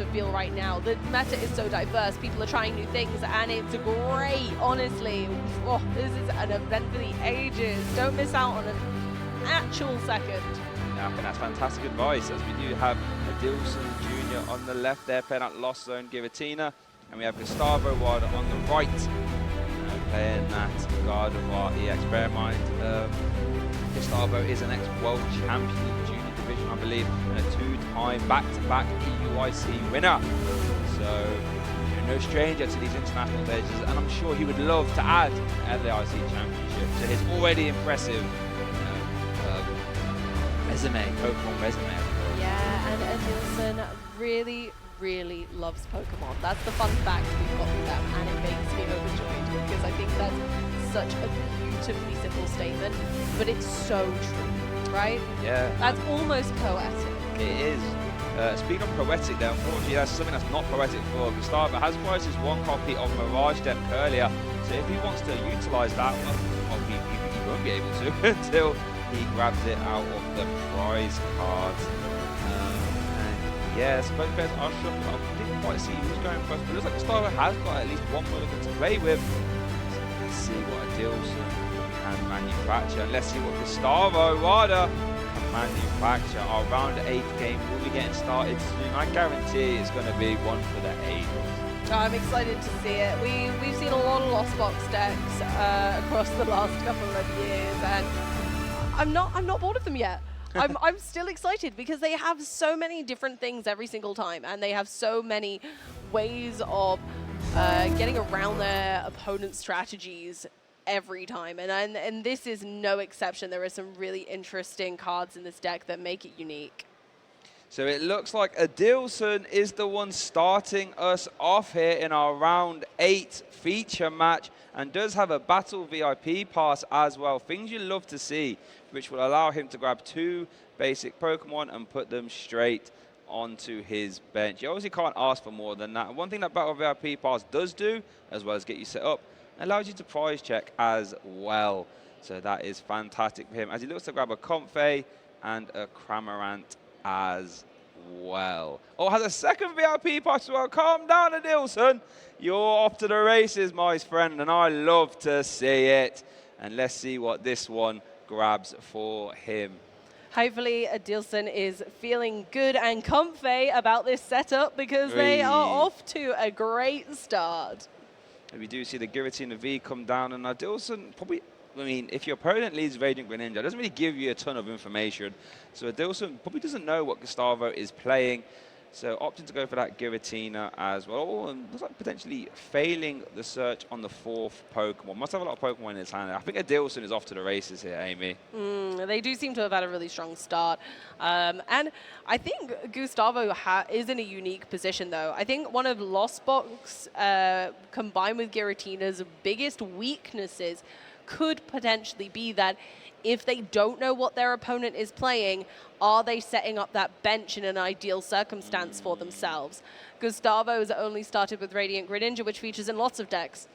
to feel right now. The meta is so diverse. People are trying new things, and it's great, honestly. Oh, this is an event for the ages. Don't miss out on an actual second. Yeah, I think that's fantastic advice, as we do have Adilson Jr. on the left there, playing that Lost Zone Giratina, and we have Gustavo Wada on the right, playing that Gardevoir EX. Bear in mind, Gustavo is an ex-world champion in the junior division, I believe, and a two-time back-to-back EUIC winner. So, no stranger to these international stages, and I'm sure he would love to add the IC Championship to his already impressive resume, Pokemon resume. Yeah, and Adilson really, really loves Pokemon. That's the fun fact we've got with them, and it makes me overjoyed because I think that's such a beautifully simple statement, but it's so true, right? Yeah. That's almost poetic. It is. Speaking of poetic there, unfortunately that's something that's not poetic for Gustavo. Has prized his one copy of Mirage Depth earlier, so if he wants to utilise that, well he won't be able to until he grabs it out of the prize cards. And yes, both players are shuffled. I didn't quite see who's going first, but it looks like Gustavo has got at least one mulligan to play with. So let's see what Adilson can manufacture. And let's see what Gustavo Wada can manufacture. Our round 8 game will be getting started soon. I guarantee it's going to be one for the ages. I'm excited to see it. We've seen a lot of Lost Box decks across the last couple of years, and I'm not bored of them yet. I'm still excited because they have so many different things every single time, and they have so many ways of getting around their opponent's strategies every time, and this is no exception. There are some really interesting cards in this deck that make it unique. So it looks like Adilson is the one starting us off here in our round 8 feature match, and does have a battle VIP pass as well. Things you love to see, which will allow him to grab 2 basic Pokemon and put them straight onto his bench. You obviously can't ask for more than that. One thing that battle VIP pass does do, as well as get you set up, it allows you to prize check as well. So that is fantastic for him, as he looks to grab a Comfey and a Cramorant as well. Oh, has a second VIP pass as well. Calm down, Adilson. You're off to the races, my friend, and I love to see it. And let's see what this one grabs for him. Hopefully, Adilson is feeling good and comfy about this setup because they are off to a great start. And we do see the Giratina V come down, and Adilson probably, I mean, if your opponent leads Radiant Greninja, it doesn't really give you a ton of information. So Adilson probably doesn't know what Gustavo is playing. So opting to go for that Giratina as well. And looks like potentially failing the search on the 4th Pokemon. Must have a lot of Pokemon in his hand. I think Adilson is off to the races here, Amy. They do seem to have had a really strong start. And I think Gustavo is in a unique position, though. I think one of Lost Box combined with Giratina's biggest weaknesses could potentially be that if they don't know what their opponent is playing, are they setting up that bench in an ideal circumstance for themselves? Gustavo's only started with Radiant Greninja, which features in lots of decks.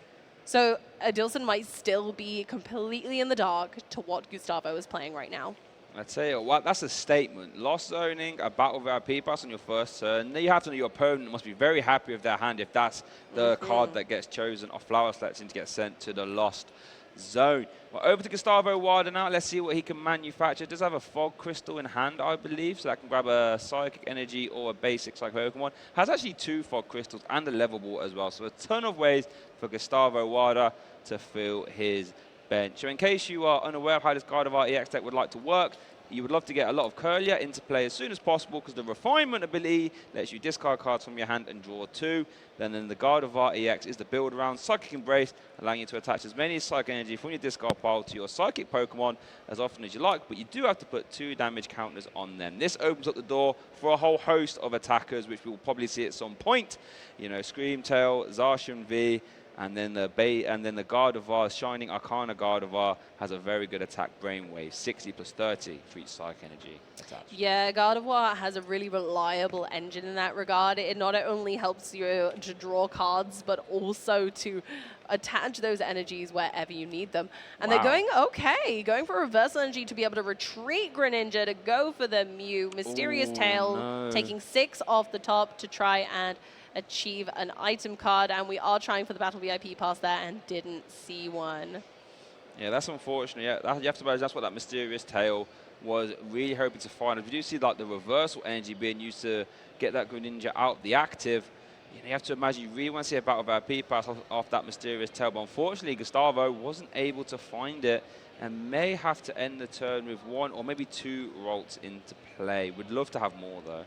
So Adilson might still be completely in the dark to what Gustavo is playing right now. I tell you what, that's a statement. Lost zoning, a battle VIP pass on your first turn. Then you have to know your opponent must be very happy with their hand if that's the card that gets chosen off Flower Selection to get sent to the Lost Zone. Well, over to Gustavo Wada now. Let's see what he can manufacture. Does have a Fog Crystal in hand, I believe, so that can grab a Psychic Energy or a basic Psychic Pokemon. Has actually 2 Fog Crystals and a Level Ball as well, so a ton of ways for Gustavo Wada to fill his bench. So in case you are unaware of how this Gardevoir EX deck would like to work, you would love to get a lot of Curlia into play as soon as possible because the Refinement ability lets you discard cards from your hand and draw 2. Then the Gardevoir EX is the build around Psychic Embrace, allowing you to attach as many Psychic Energy from your discard pile to your Psychic Pokemon as often as you like, but you do have to put 2 damage counters on them. This opens up the door for a whole host of attackers, which we will probably see at some point. You know, Screamtail, Zacian V, and then the Gardevoir, Shining Arcana Gardevoir, has a very good attack Brainwave, 60 plus 30 for each Psychic Energy attached. Yeah, Gardevoir has a really reliable engine in that regard. It not only helps you to draw cards, but also to attach those energies wherever you need them. And Wow. they're going for reversal energy to be able to retreat Greninja to go for the Mew. Mysterious Ooh, Tail no. taking 6 off the top to try and achieve an item card. And we are trying for the Battle VIP pass there and didn't see one. Yeah, that's unfortunate. Yeah, you have to imagine that's what that Mysterious Tail was really hoping to find. If you do see like the reversal energy being used to get that Greninja out of the active, you have to imagine you really want to see a Battle VIP pass off that Mysterious Tail. But unfortunately, Gustavo wasn't able to find it and may have to end the turn with 1 or maybe 2 Rolts into play. Would love to have more though.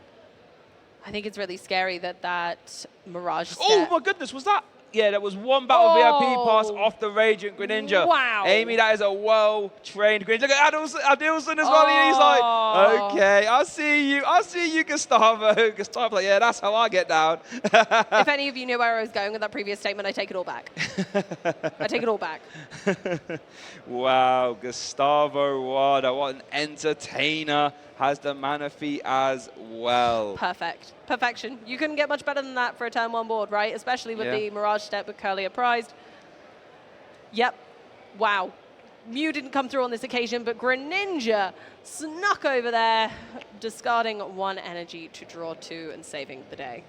I think it's really scary that Mirage Oh step. my goodness, was that? Yeah, that was 1 Battle VIP pass off the Radiant Greninja. Wow. Amy, that is a well-trained Greninja. Look at Adilson as well. He's like, okay, I see you, Gustavo. Gustavo's like, yeah, that's how I get down. If any of you knew where I was going with that previous statement, I take it all back. I take it all back. Wow, Gustavo Wada, what an entertainer. Has the Manaphy as well. Perfect. Perfection. You couldn't get much better than that for a turn 1 board, right? Especially with the Mirage step with Curlier prized. Yep. Wow. Mew didn't come through on this occasion, but Greninja snuck over there, discarding 1 energy to draw 2 and saving the day.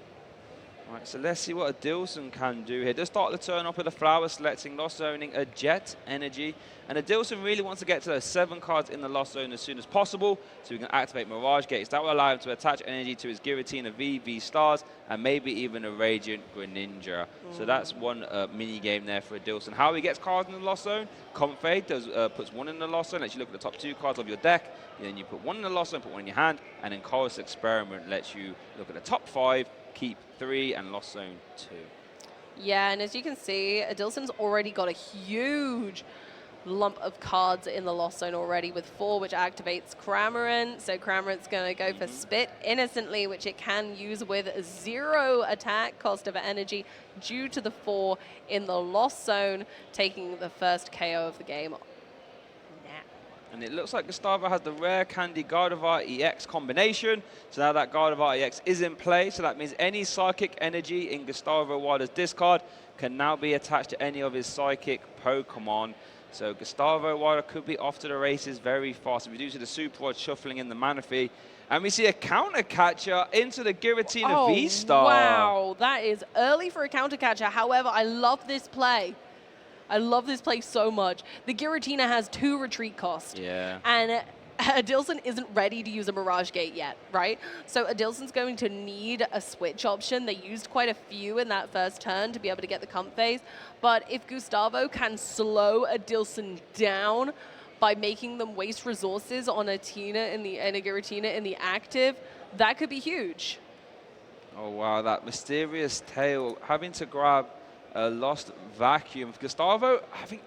Right, so let's see what Adilson can do here. Does start the turn off with a flower, selecting Lost Zoning, a Jet Energy. And Adilson really wants to get to those 7 cards in the Lost Zone as soon as possible, so we can activate Mirage Gates. That will allow him to attach energy to his Giratina V Stars, and maybe even a Radiant Greninja. So that's one mini game there for Adilson. How he gets cards in the Lost Zone? Comp Fade puts 1 in the Lost Zone, lets you look at the top 2 cards of your deck, and then you put 1 in the Lost Zone, put 1 in your hand, and then Chorus Experiment lets you look at the top 5, keep 3, and Lost Zone 2. Yeah, and as you can see, Adilson's already got a huge lump of cards in the Lost Zone already with 4, which activates Cramorant. So Cramorant's going to go for Spit Innocently, which it can use with 0 attack cost of energy due to the 4 in the Lost Zone, taking the first KO of the game. And it looks like Gustavo has the rare Candy Gardevoir EX combination. So now that Gardevoir EX is in play. So that means any Psychic energy in Gustavo Wada's discard can now be attached to any of his Psychic Pokemon. So Gustavo Wada could be off to the races very fast. We do see the Super Rod shuffling in the Manaphy. And we see a counter catcher into the Giratina V-Star. Wow, that is early for a counter catcher. However, I love this play. I love this play so much. The Giratina has 2 retreat costs. Yeah. And Adilson isn't ready to use a Mirage Gate yet, right? So Adilson's going to need a switch option. They used quite a few in that first turn to be able to get the comp phase. But if Gustavo can slow Adilson down by making them waste resources on a Giratina in the active, that could be huge. Oh, wow, that Mysterious Tail having to grab a Lost Vacuum. Gustavo, I think,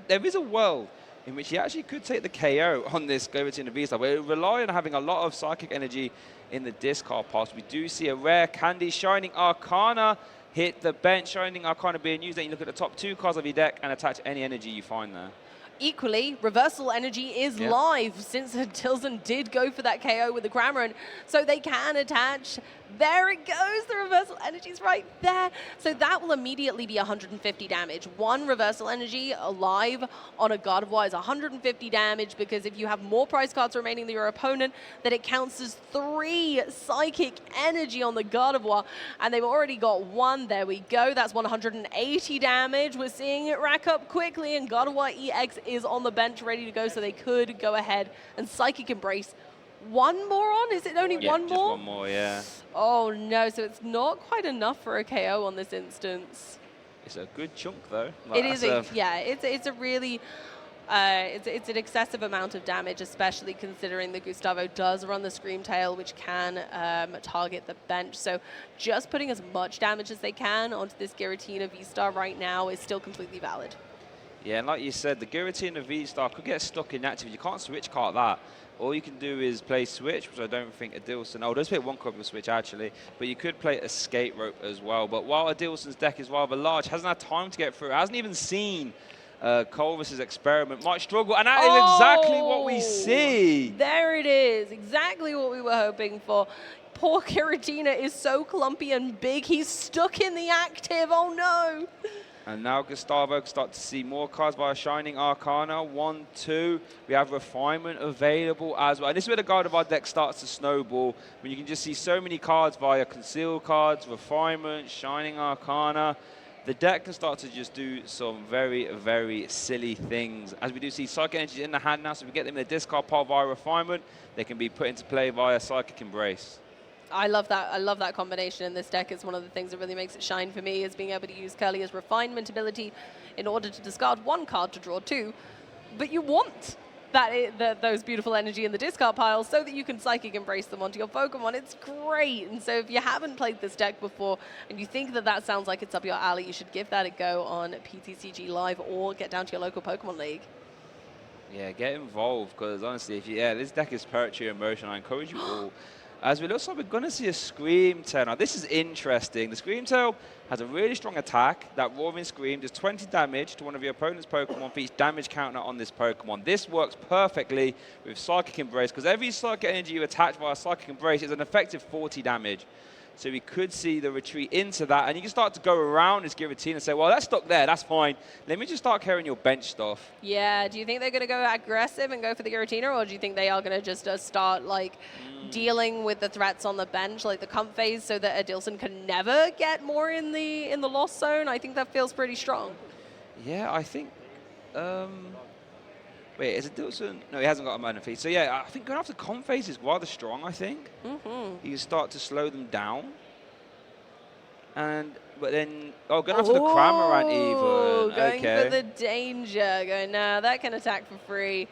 there is a world in which he actually could take the KO on this Giratina V-Star. We rely on having a lot of Psychic energy in the discard pass. We do see a rare Candy Shining Arcana hit the bench. Shining Arcana being used. Then you look at the top 2 cards of your deck and attach any energy you find there. Equally, Reversal Energy is live since Adilson did go for that KO with the Cramorant. So they can attach. There it goes. The Reversal Energy's right there. So that will immediately be 150 damage. 1 Reversal Energy alive on a Gardevoir is 150 damage because if you have more prize cards remaining than your opponent, then it counts as 3 Psychic Energy on the Gardevoir. And they've already got 1. There we go. That's 180 damage. We're seeing it rack up quickly, and Gardevoir EX is on the bench ready to go, so they could go ahead and Psychic Embrace. 1 more on? Is it only 1 more? Just 1 more, yeah. Oh no, so it's not quite enough for a KO on this instance. It's a good chunk though. It is it's a really it's an excessive amount of damage, especially considering that Gustavo does run the Scream Tail, which can target the bench. So just putting as much damage as they can onto this Giratina V-Star right now is still completely valid. Yeah, and like you said, the Giratina V-Star could get stuck inactive. You can't switch card that. All you can do is play Switch, which I don't think Adilson... Oh, does play 1 card with Switch, actually. But you could play Escape Rope as well. But while Adilson's deck is rather large, hasn't had time to get through. Hasn't even seen Colvis's Experiment. Might struggle, and that is exactly what we see. There it is. Exactly what we were hoping for. Poor Giratina is so clumpy and big. He's stuck in the active. Oh, no. And now Gustavo can start to see more cards via Shining Arcana. 1, 2. We have Refinement available as well. And this is where the God of our deck starts to snowball. When you can just see so many cards via Concealed cards, Refinement, Shining Arcana. The deck can start to just do some very, very silly things. As we do see Psychic Energy in the hand now, so we get them in the discard pile via Refinement. They can be put into play via Psychic Embrace. I love that. I love that combination in this deck. It's one of the things that really makes it shine for me, is being able to use Curly's Refinement ability in order to discard 1 card to draw 2. But you want those beautiful energy in the discard pile so that you can Psychic Embrace them onto your Pokemon. It's great. And so if you haven't played this deck before and you think that sounds like it's up your alley, you should give that a go on PTCG Live or get down to your local Pokemon League. Yeah, get involved, because honestly, this deck is poetry in motion. I encourage you all. As we looks like we're going to see a Scream Tail. Now, this is interesting. The Scream Tail has a really strong attack. That Roaring Scream does 20 damage to one of your opponent's Pokemon for each damage counter on this Pokemon. This works perfectly with Psychic Embrace, because every Psychic Energy you attach via Psychic Embrace is an effective 40 damage. So we could see the retreat into that, and you can start to go around this Giratina and say, well, that's stuck there, that's fine. Let me just start carrying your bench stuff. Yeah, do you think they're going to go aggressive and go for the Giratina, or do you think they are going to just start dealing with the threats on the bench, like the comp phase, so that Adilson can never get more in the lost zone? I think that feels pretty strong. Yeah, I think... Wait, is Adilson? No, he hasn't got a mana feed. So yeah, I think going after comp phase is rather strong, I think. You can start to slow them down. But then, going after the Cramorant even. Going for the danger. Going, nah, that can attack for free.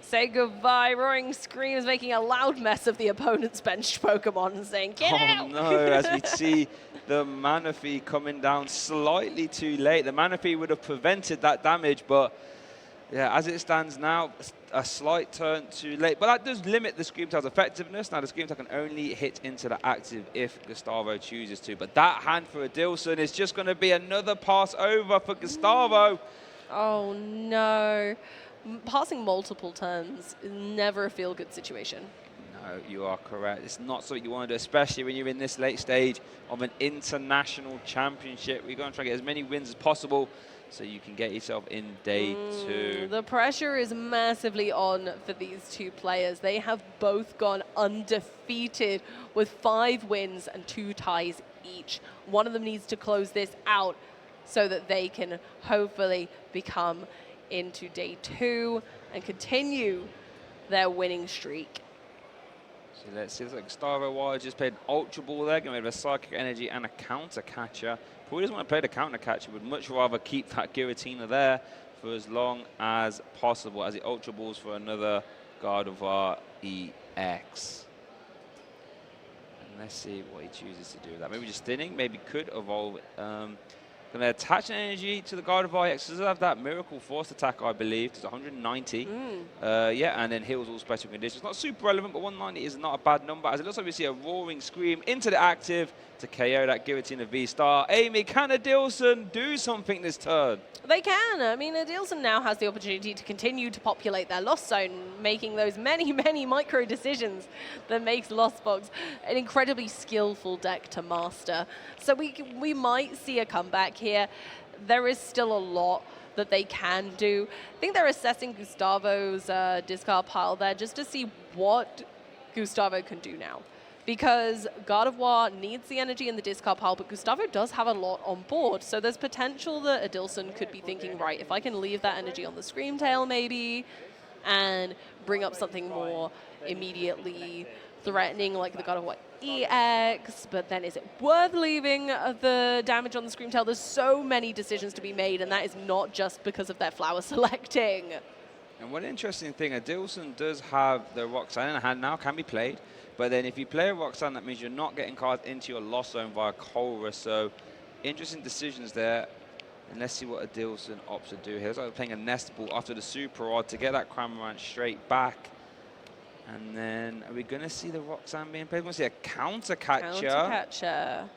Say goodbye. Roaring Screams making a loud mess of the opponent's benched Pokemon and saying, get out! Oh no, as we see the Manaphy coming down slightly too late. The Manaphy would have prevented that damage, but yeah, as it stands now, a slight turn too late. But that does limit the Scream Tail's effectiveness. Now, the Scream Tail can only hit into the active if Gustavo chooses to. But that hand for Adilson is just going to be another pass over for Gustavo. Oh, no. Passing multiple turns is never a feel-good situation. No, you are correct. It's not something you want to do, especially when you're in this late stage of an international championship. We're going to try to get as many wins as possible so you can get yourself in day 2. The pressure is massively on for these two players. They have both gone undefeated with 5 wins and 2 ties each. One of them needs to close this out so that they can hopefully become into day 2 and continue their winning streak. So let's see, looks like Gustavo Wada just played Ultra Ball there, getting rid of a Psychic Energy and a Counter Catcher. Probably doesn't want to play the Counter Catcher, would much rather keep that Giratina there for as long as possible, as he Ultra Balls for another Gardevoir EX. And let's see what he chooses to do with that. Maybe just thinning, maybe could evolve. Going to attach an energy to the Gardevoir EX. Does have that Miracle Force attack, I believe. It's 190. Yeah, and then heals all special conditions. Not super relevant, but 190 is not a bad number. As it looks like we see a Roaring Scream into the active to KO that Giratina V-Star. Amy, can Adilson do something this turn? They can. I mean, Adilson now has the opportunity to continue to populate their Lost Zone, making those many, many micro decisions that makes Lost Box an incredibly skillful deck to master. So we might see a comeback here. There is still a lot that they can do. I think they're assessing Gustavo's discard pile there just to see what Gustavo can do now. Because Gardevoir needs the energy in the discard pile, but Gustavo does have a lot on board. So there's potential that Adilson could be thinking, right, if I can leave that energy on the Scream Tail maybe, and bring up something more immediately threatening like the Gardevoir EX, but then is it worth leaving the damage on the Scream Tail? There's so many decisions to be made, and that is not just because of their flower selecting. And one interesting thing, Adilson does have the Roxanne in the hand now, can be played. But then if you play a Roxanne, that means you're not getting cards into your Lost Zone via Colra. So interesting decisions there. And let's see what Adilson opts to do here. It's like playing a Nest Ball after the Super Rod to get that Cramorant straight back. And then are we going to see the Roxanne being played? We're going to see a Counter Catcher.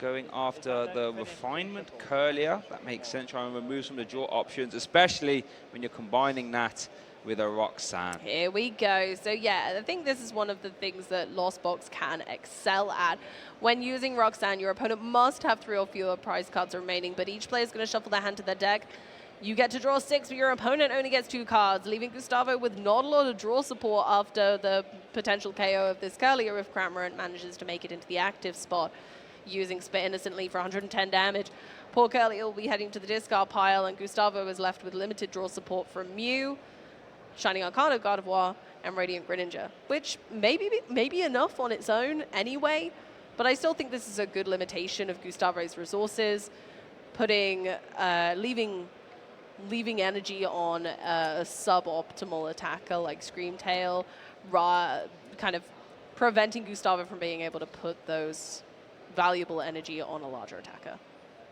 Going after the Refinement Curlier. That makes sense. Trying to remove some of the draw options, especially when you're combining that with a Roxanne. Here we go. So yeah, I think this is one of the things that Lost Box can excel at. When using Roxanne, your opponent must have 3 or fewer prize cards remaining, but each player is going to shuffle their hand to their deck. You get to draw 6, but your opponent only gets 2 cards, leaving Gustavo with not a lot of draw support after the potential KO of this Curlier if Cramorant manages to make it into the active spot. Using Spit Innocently for 110 damage. Poor Curlier will be heading to the discard pile, and Gustavo is left with limited draw support from Mew, Shining Arcana, God of War, and Radiant Greninja, which may be enough on its own anyway, but I still think this is a good limitation of Gustavo's resources, putting, leaving energy on a suboptimal attacker like Screamtail, kind of preventing Gustavo from being able to put those valuable energy on a larger attacker.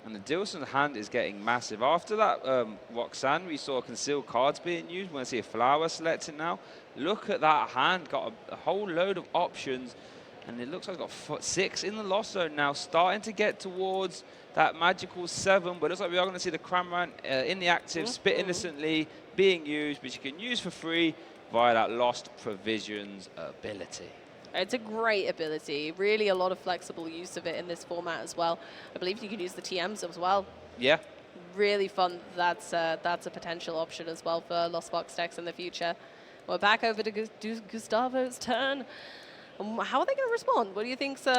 And the Adilson hand is getting massive. After that Roxanne, we saw concealed cards being used. We're going to see a flower selected now. Look at that hand, got a whole load of options. And it looks like it's got 6 in the Lost Zone now, starting to get towards that magical 7. But it looks like we are going to see the Cramorant in the active, Spit Innocently being used, which you can use for free via that Lost Provisions ability. It's a great ability. Really a lot of flexible use of it in this format as well. I believe you can use the TMs as well. Yeah. Really fun. That's a potential option as well for Lost Box decks in the future. We're back over to Gustavo's turn. How are they going to respond? What do you think's... Here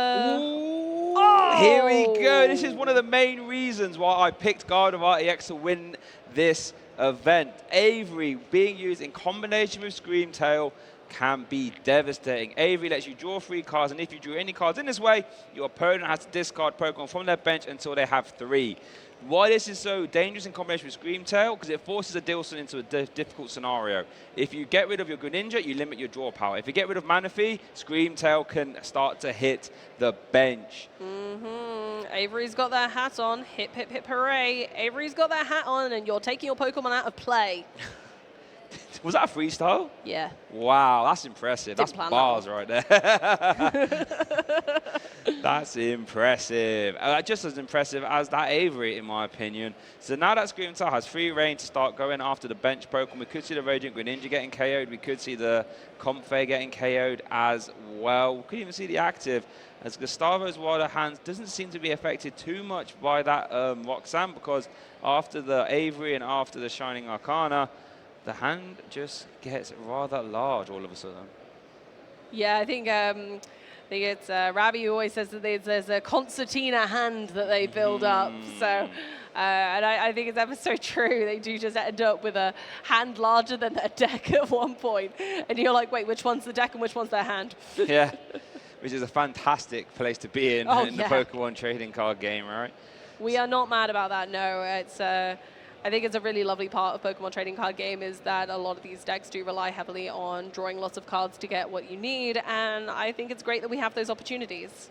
we go. This is one of the main reasons why I picked God of RTX to win this event. Avery being used in combination with Screamtail can be devastating. Avery lets you draw 3 cards, and if you drew any cards in this way, your opponent has to discard Pokemon from their bench until they have 3. Why this is so dangerous in combination with Screamtail? Because it forces Adilson into a difficult scenario. If you get rid of your Greninja, you limit your draw power. If you get rid of Manaphy, Screamtail can start to hit the bench. Avery's got their hat on. Hip, hip, hip, hooray. Avery's got their hat on, and you're taking your Pokemon out of play. Was that a freestyle? Yeah. Wow, that's impressive. That's bars right there. That's impressive. Just as impressive as that Avery, in my opinion. So now that Screamtail has free reign to start going after the bench Pokemon, we could see the Radiant Greninja getting KO'd. We could see the Comfey getting KO'd as well. We could even see the active, as Gustavo's Wada hands doesn't seem to be affected too much by that Roxanne, because after the Avery and after the Shining Arcana, the hand just gets rather large all of a sudden. Yeah, I think it's Ravi who always says that there's a concertina hand that they build up. So, and I think it's ever so true. They do just end up with a hand larger than their deck at one point. And you're like, wait, which one's the deck and which one's their hand? Yeah, which is a fantastic place to be in the Pokemon trading card game, right? We are not mad about that, no. It's I think it's a really lovely part of Pokemon trading card game is that a lot of these decks do rely heavily on drawing lots of cards to get what you need, and I think it's great that we have those opportunities.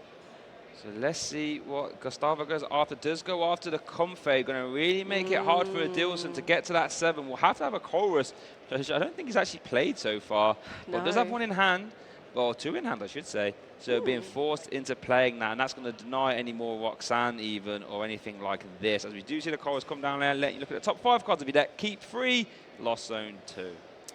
So let's see what Gustavo goes after. Does go after the Comfey, going to really make it hard for Adilson to get to that 7. We'll have to have a chorus, which I don't think he's actually played so far, but does have one in hand, or 2 in hand, I should say. So being forced into playing that, and that's going to deny any more Roxanne even, or anything like this. As we do see the chorus come down there, let you look at the top 5 cards of your deck. Keep 3, Lost Zone 2.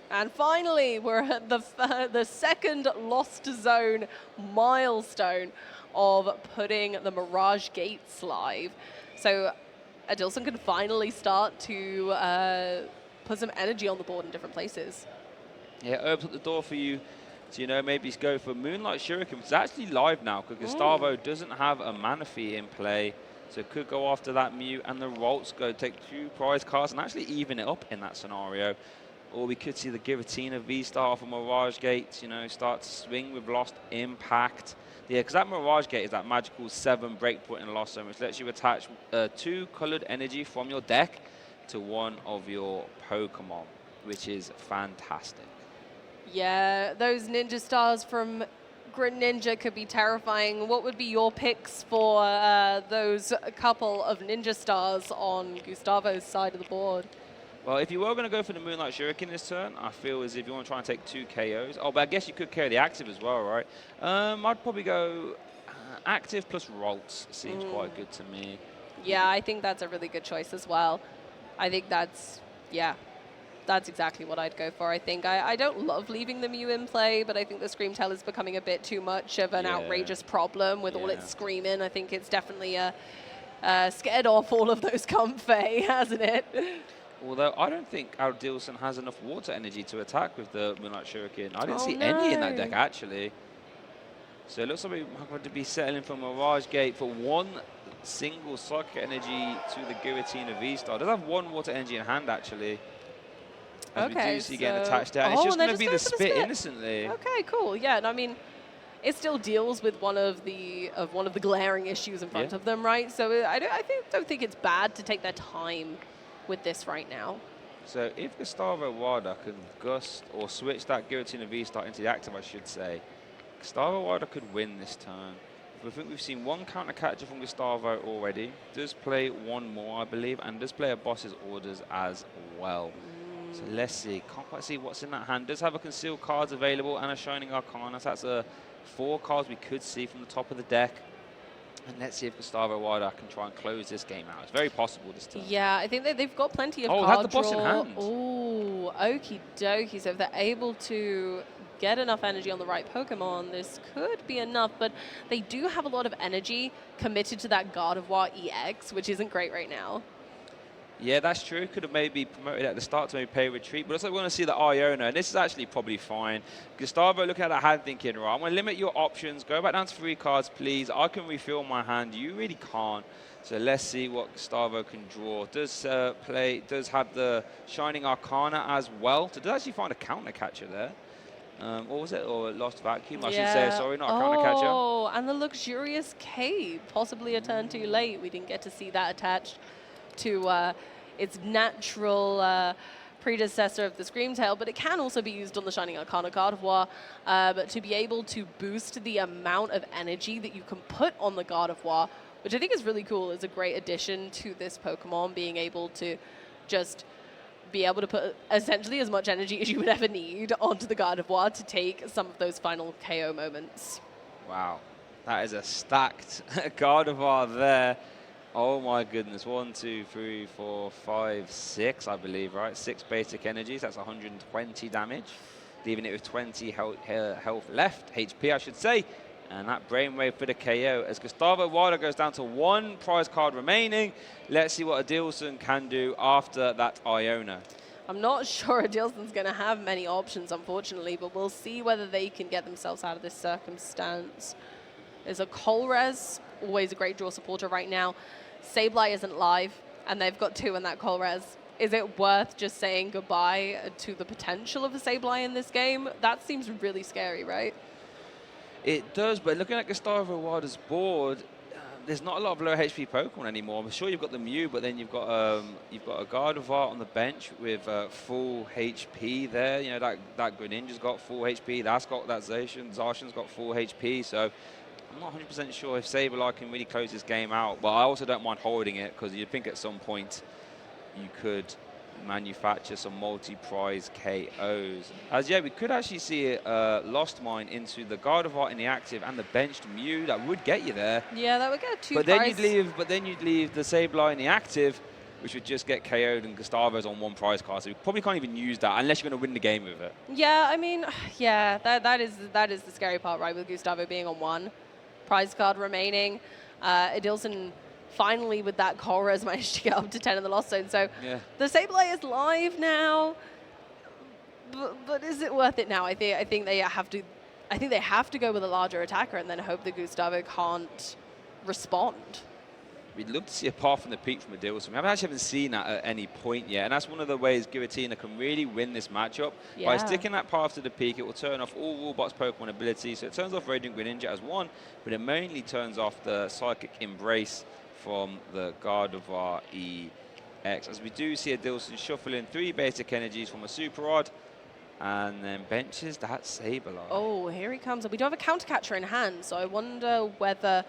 And finally, we're at the second Lost Zone milestone of putting the Mirage Gates live. So Adilson can finally start to put some energy on the board in different places. Yeah, it opens up the door for you. So, you know, maybe go for Moonlight Shuriken, which is actually live now, because Gustavo doesn't have a Manaphy in play. So could go after that Mew, and the Rolts go take 2 prize cards and actually even it up in that scenario. Or we could see the Giratina V-Star off of Mirage Gate, you know, start to swing with Lost Impact. Yeah, because that Mirage Gate is that magical 7 breakpoint in Lost Zone, which lets you attach 2 colored energy from your deck to one of your Pokemon, which is fantastic. Yeah, those Ninja Stars from Greninja could be terrifying. What would be your picks for those couple of Ninja Stars on Gustavo's side of the board? Well, if you were going to go for the Moonlight Shuriken this turn, I feel as if you want to try and take 2 KOs. Oh, but I guess you could carry the active as well, right? I'd probably go active plus Rolts. Seems quite good to me. Yeah, I think that's a really good choice as well. I think that's That's exactly what I'd go for, I think. I don't love leaving the Mew in play, but I think the Screamtail is becoming a bit too much of an outrageous problem with all its screaming. I think it's definitely scared off all of those Comfey, hasn't it? Although I don't think Adilson has enough water energy to attack with the Moonlight Shuriken. I didn't see any in that deck, actually. So it looks like we're going to be settling for Mirage Gate for one single Psychic Energy to the Giratina V-Star. Does have one water energy in hand, actually. As we do see getting attached there. And it's just going to be the spit innocently. Okay, cool. Yeah, and I mean, it still deals with one of the glaring issues in front of them, right? So I don't think it's bad to take their time with this right now. So if Gustavo Wada can gust or switch that Giratina V-Star into the active, I should say, Gustavo Wada could win this turn. I think we've seen one counter catcher from Gustavo already. Does play one more, I believe, and does play a boss's orders as well. So let's see. Can't quite see what's in that hand. Does have a concealed cards available and a Shining Arcana. So that's 4 cards we could see from the top of the deck. And let's see if Gustavo Wada can try and close this game out. It's very possible this time. Yeah, I think they've got plenty of card draw. Had the boss in hand. Oh, okie dokie. So if they're able to get enough energy on the right Pokemon, this could be enough. But they do have a lot of energy committed to that Gardevoir EX, which isn't great right now. Yeah, that's true. Could have maybe promoted at the start to maybe pay retreat. But also we want to see the Iona, and this is actually probably fine. Gustavo looking at that hand thinking, right, I'm going to limit your options. Go back down to 3 cards, please. I can refill my hand. You really can't. So let's see what Gustavo can draw. Does have the Shining Arcana as well. So does actually find a counter catcher there. What was it? Or Lost Vacuum, I should say. Sorry, not a counter catcher. Oh, and the Luxurious Cave. Possibly a turn too late. We didn't get to see that attached to its natural predecessor of the Screamtail, but it can also be used on the Shining Arcana Gardevoir to be able to boost the amount of energy that you can put on the Gardevoir, which I think is really cool. It's a great addition to this Pokemon, being able to just be able to put essentially as much energy as you would ever need onto the Gardevoir to take some of those final KO moments. Wow, that is a stacked Gardevoir there. Oh my goodness, 1, 2, 3, 4, 5, 6, I believe, right? 6 basic energies, that's 120 damage. Leaving it with 20 health left, HP I should say. And that Brainwave for the KO as Gustavo Wada goes down to 1 prize card remaining. Let's see what Adilson can do after that Iona. I'm not sure Adilson's going to have many options, unfortunately, but we'll see whether they can get themselves out of this circumstance. There's a Colress, always a great draw supporter right now. Sableye isn't live, and they've got 2 in that Colress. Is it worth just saying goodbye to the potential of a Sableye in this game? That seems really scary, right? It does, but looking at Gustavo Wada's board, there's not a lot of low HP Pokemon anymore. I'm sure you've got the Mew, but then you've got a Gardevoir on the bench with full HP there. You know, that Greninja's got full HP. That's got that Zacian's got full HP. So I'm not 100% sure if Sableye can really close this game out, but I also don't mind holding it because you'd think at some point you could manufacture some multi-prize KOs. As we could actually see Lost Mine into the Gardevoir in the active and the benched Mew. That would get you there. Yeah, that would get 2 but then you'd leave the Sableye in the active, which would just get KO'd, and Gustavo's on 1 prize card. So you probably can't even use that unless you're going to win the game with it. Yeah, I mean, yeah, that is the scary part, right, with Gustavo being on 1 prize card remaining. Adilson finally with that Colress managed to get up to 10 in the Lost Zone. So the Sableye is live now, but is it worth it now? I think they have to go with a larger attacker and then hope that Gustavo can't respond. We'd love to see a path from the peak from Adilson. We haven't seen that at any point yet, and that's one of the ways Giratina can really win this matchup. By sticking that path to the peak, it will turn off all Rulebox Pokemon abilities. So it turns off Radiant Greninja as 1, but it mainly turns off the Psychic Embrace from the Gardevoir EX. As we do see Adilson shuffling 3 basic energies from a Super Rod, and then benches that Sableye. Oh, here he comes. We do have a counter catcher in hand, so I wonder whether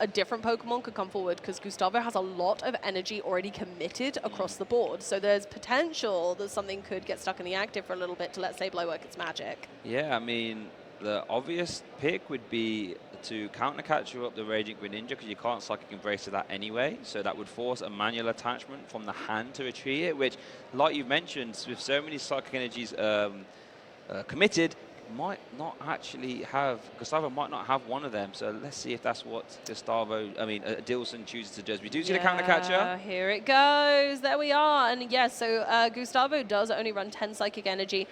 a different Pokemon could come forward, because Gustavo has a lot of energy already committed across the board. So there's potential that something could get stuck in the active for a little bit to let Sableye work its magic. Yeah, I mean, the obvious pick would be to counter capture up the Raging Greninja because you can't Psychic Embrace to that anyway. So that would force a manual attachment from the hand to retreat it, which, like you mentioned, with so many Psychic Energies committed, Gustavo might not have one of them. So let's see if that's what Adilson chooses to do. We do see the counter catcher. Here it goes. There we are. And yes, so Gustavo does only run 10 Psychic Energy.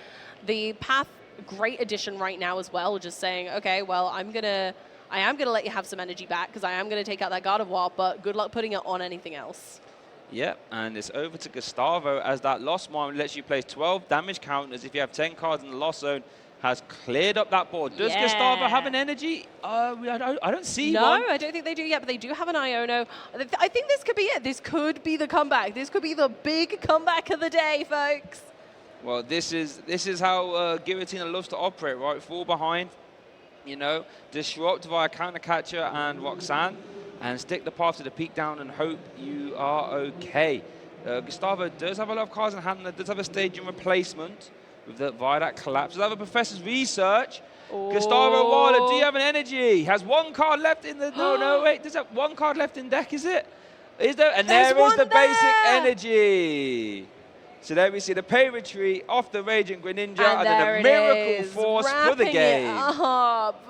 The path, great addition right now as well. Just saying, okay, well, I am gonna let you have some energy back because I am gonna take out that Guard of War, but good luck putting it on anything else. Yep, and it's over to Gustavo as that Lost Mine lets you place 12 damage counters if you have 10 cards in the Lost Zone. Has cleared up that board. Does Gustavo have an energy? I don't see one. No, I don't think they do yet, but they do have an Iono. I think this could be it. This could be the comeback. This could be the big comeback of the day, folks. Well, this is how Giratina loves to operate, right? Fall behind, disrupt via counter catcher and Roxanne, and stick the path to the peak down and hope you are okay. Gustavo does have a lot of cards in hand and does have a staging replacement via that collapse. Does have a Professor's Research. Oh. Gustavo Wada, do you have an energy? Has one card left in the... No, wait. Does have one card left in deck, is it? Is there? And there is the basic energy. So there we see the pay retreat off the Raging Greninja and then a Miracle Force for the game.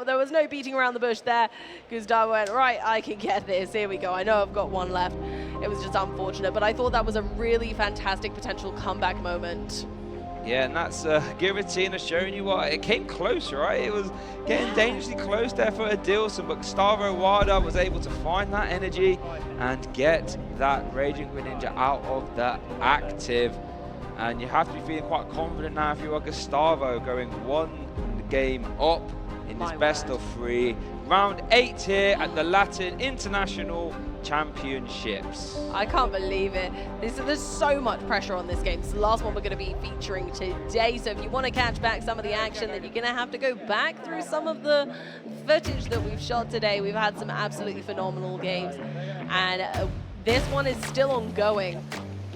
There was no beating around the bush there. Gustavo went, right, I can get this. Here we go. I know I've got one left. It was just unfortunate, but I thought that was a really fantastic potential comeback moment. Yeah, and that's Giratina showing you what it came close, right? It was getting dangerously close there for Adilson, but Gustavo Wada was able to find that energy and get that Raging Greninja out of the active. And you have to be feeling quite confident now if you are Gustavo, going one game up in this best of 3. Round 8 here at the Latin International Championships. I can't believe it. There's so much pressure on this game. This is the last one we're going to be featuring today. So if you want to catch back some of the action, then you're going to have to go back through some of the footage that we've shot today. We've had some absolutely phenomenal games. And this one is still ongoing.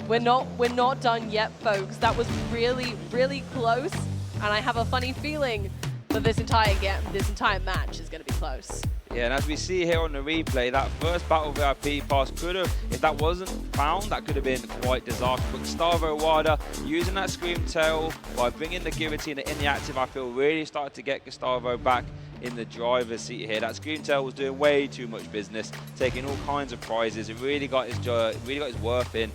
We're not done yet, folks. That was really, really close. And I have a funny feeling that this entire match is going to be close. Yeah, and as we see here on the replay, that first Battle VIP pass could have, if that wasn't found, that could have been quite disastrous. But Gustavo Wada using that Scream Tail by bringing the Giratina in the active, I feel really started to get Gustavo back in the driver's seat here. That Scream Tail was doing way too much business, taking all kinds of prizes. It really got his worth in.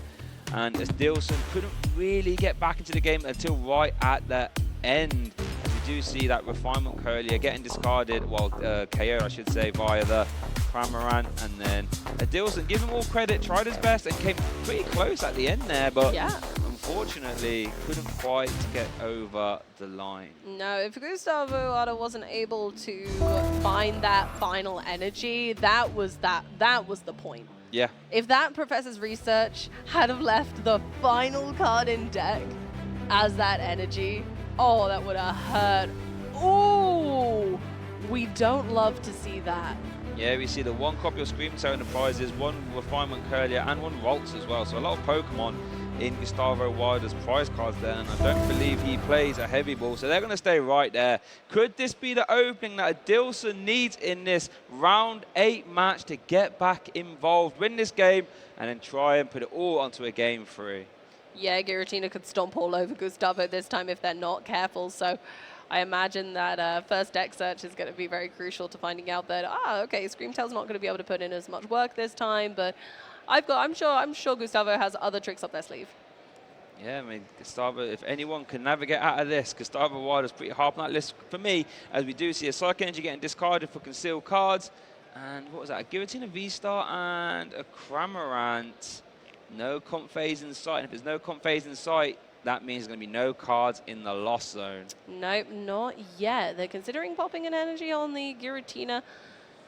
And Adilson couldn't really get back into the game until right at the end. As we do see that Refinement Curlier getting discarded, well, KO I should say, via the Cramorant. And then Adilson, give him all credit, tried his best and came pretty close at the end there, but unfortunately couldn't quite get over the line. No, if Gustavo Wada wasn't able to find that final energy, that was the point. Yeah. If that Professor's Research had have left the final card in deck as that energy, oh, that would have hurt. Ooh, we don't love to see that. Yeah, we see the one copy of Scream Tail in the prizes, one Refinement Curlier, and one Ralts as well. So a lot of Pokemon in Gustavo Wada's prize cards there, and I don't believe he plays a heavy ball, so they're going to stay right there. Could this be the opening that Adilson needs in this round 8 match to get back involved, win this game, and then try and put it all onto a game 3? Yeah, Giratina could stomp all over Gustavo this time if they're not careful, so I imagine that first deck search is going to be very crucial to finding out that, okay, Scream Tail's not going to be able to put in as much work this time, but I'm sure Gustavo has other tricks up their sleeve. Yeah, I mean, Gustavo, if anyone can navigate out of this, Gustavo Wada's pretty hard on that list for me, as we do see a Psychic Energy getting discarded for concealed cards. And what was that? A Giratina V-Star and a Cramorant. No comp phase in sight. And if there's no comp phase in sight, that means there's going to be no cards in the Lost Zone. Nope, not yet. They're considering popping an energy on the Giratina.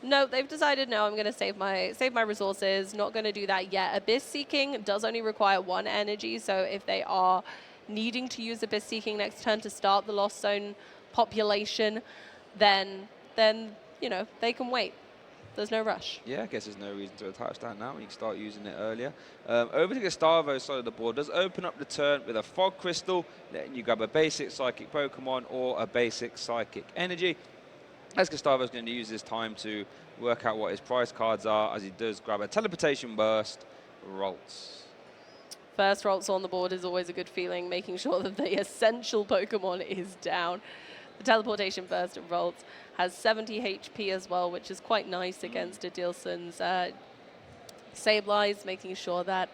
No, they've decided, no, I'm going to save my resources. Not going to do that yet. Abyss Seeking does only require 1 energy, so if they are needing to use Abyss Seeking next turn to start the Lost Zone population, then they can wait. There's no rush. Yeah, I guess there's no reason to attach that now. You can start using it earlier. Over to Gustavo's side of the board. Does open up the turn with a Fog Crystal, letting you grab a basic Psychic Pokemon or a basic Psychic Energy. as Gustavo's going to use this time to work out what his prize cards are, as he does grab a teleportation burst, Ralts. First Ralts on the board is always a good feeling, making sure that the essential Pokemon is down. The teleportation burst of Ralts has 70 HP as well, which is quite nice against Adilson's Sableye, making sure that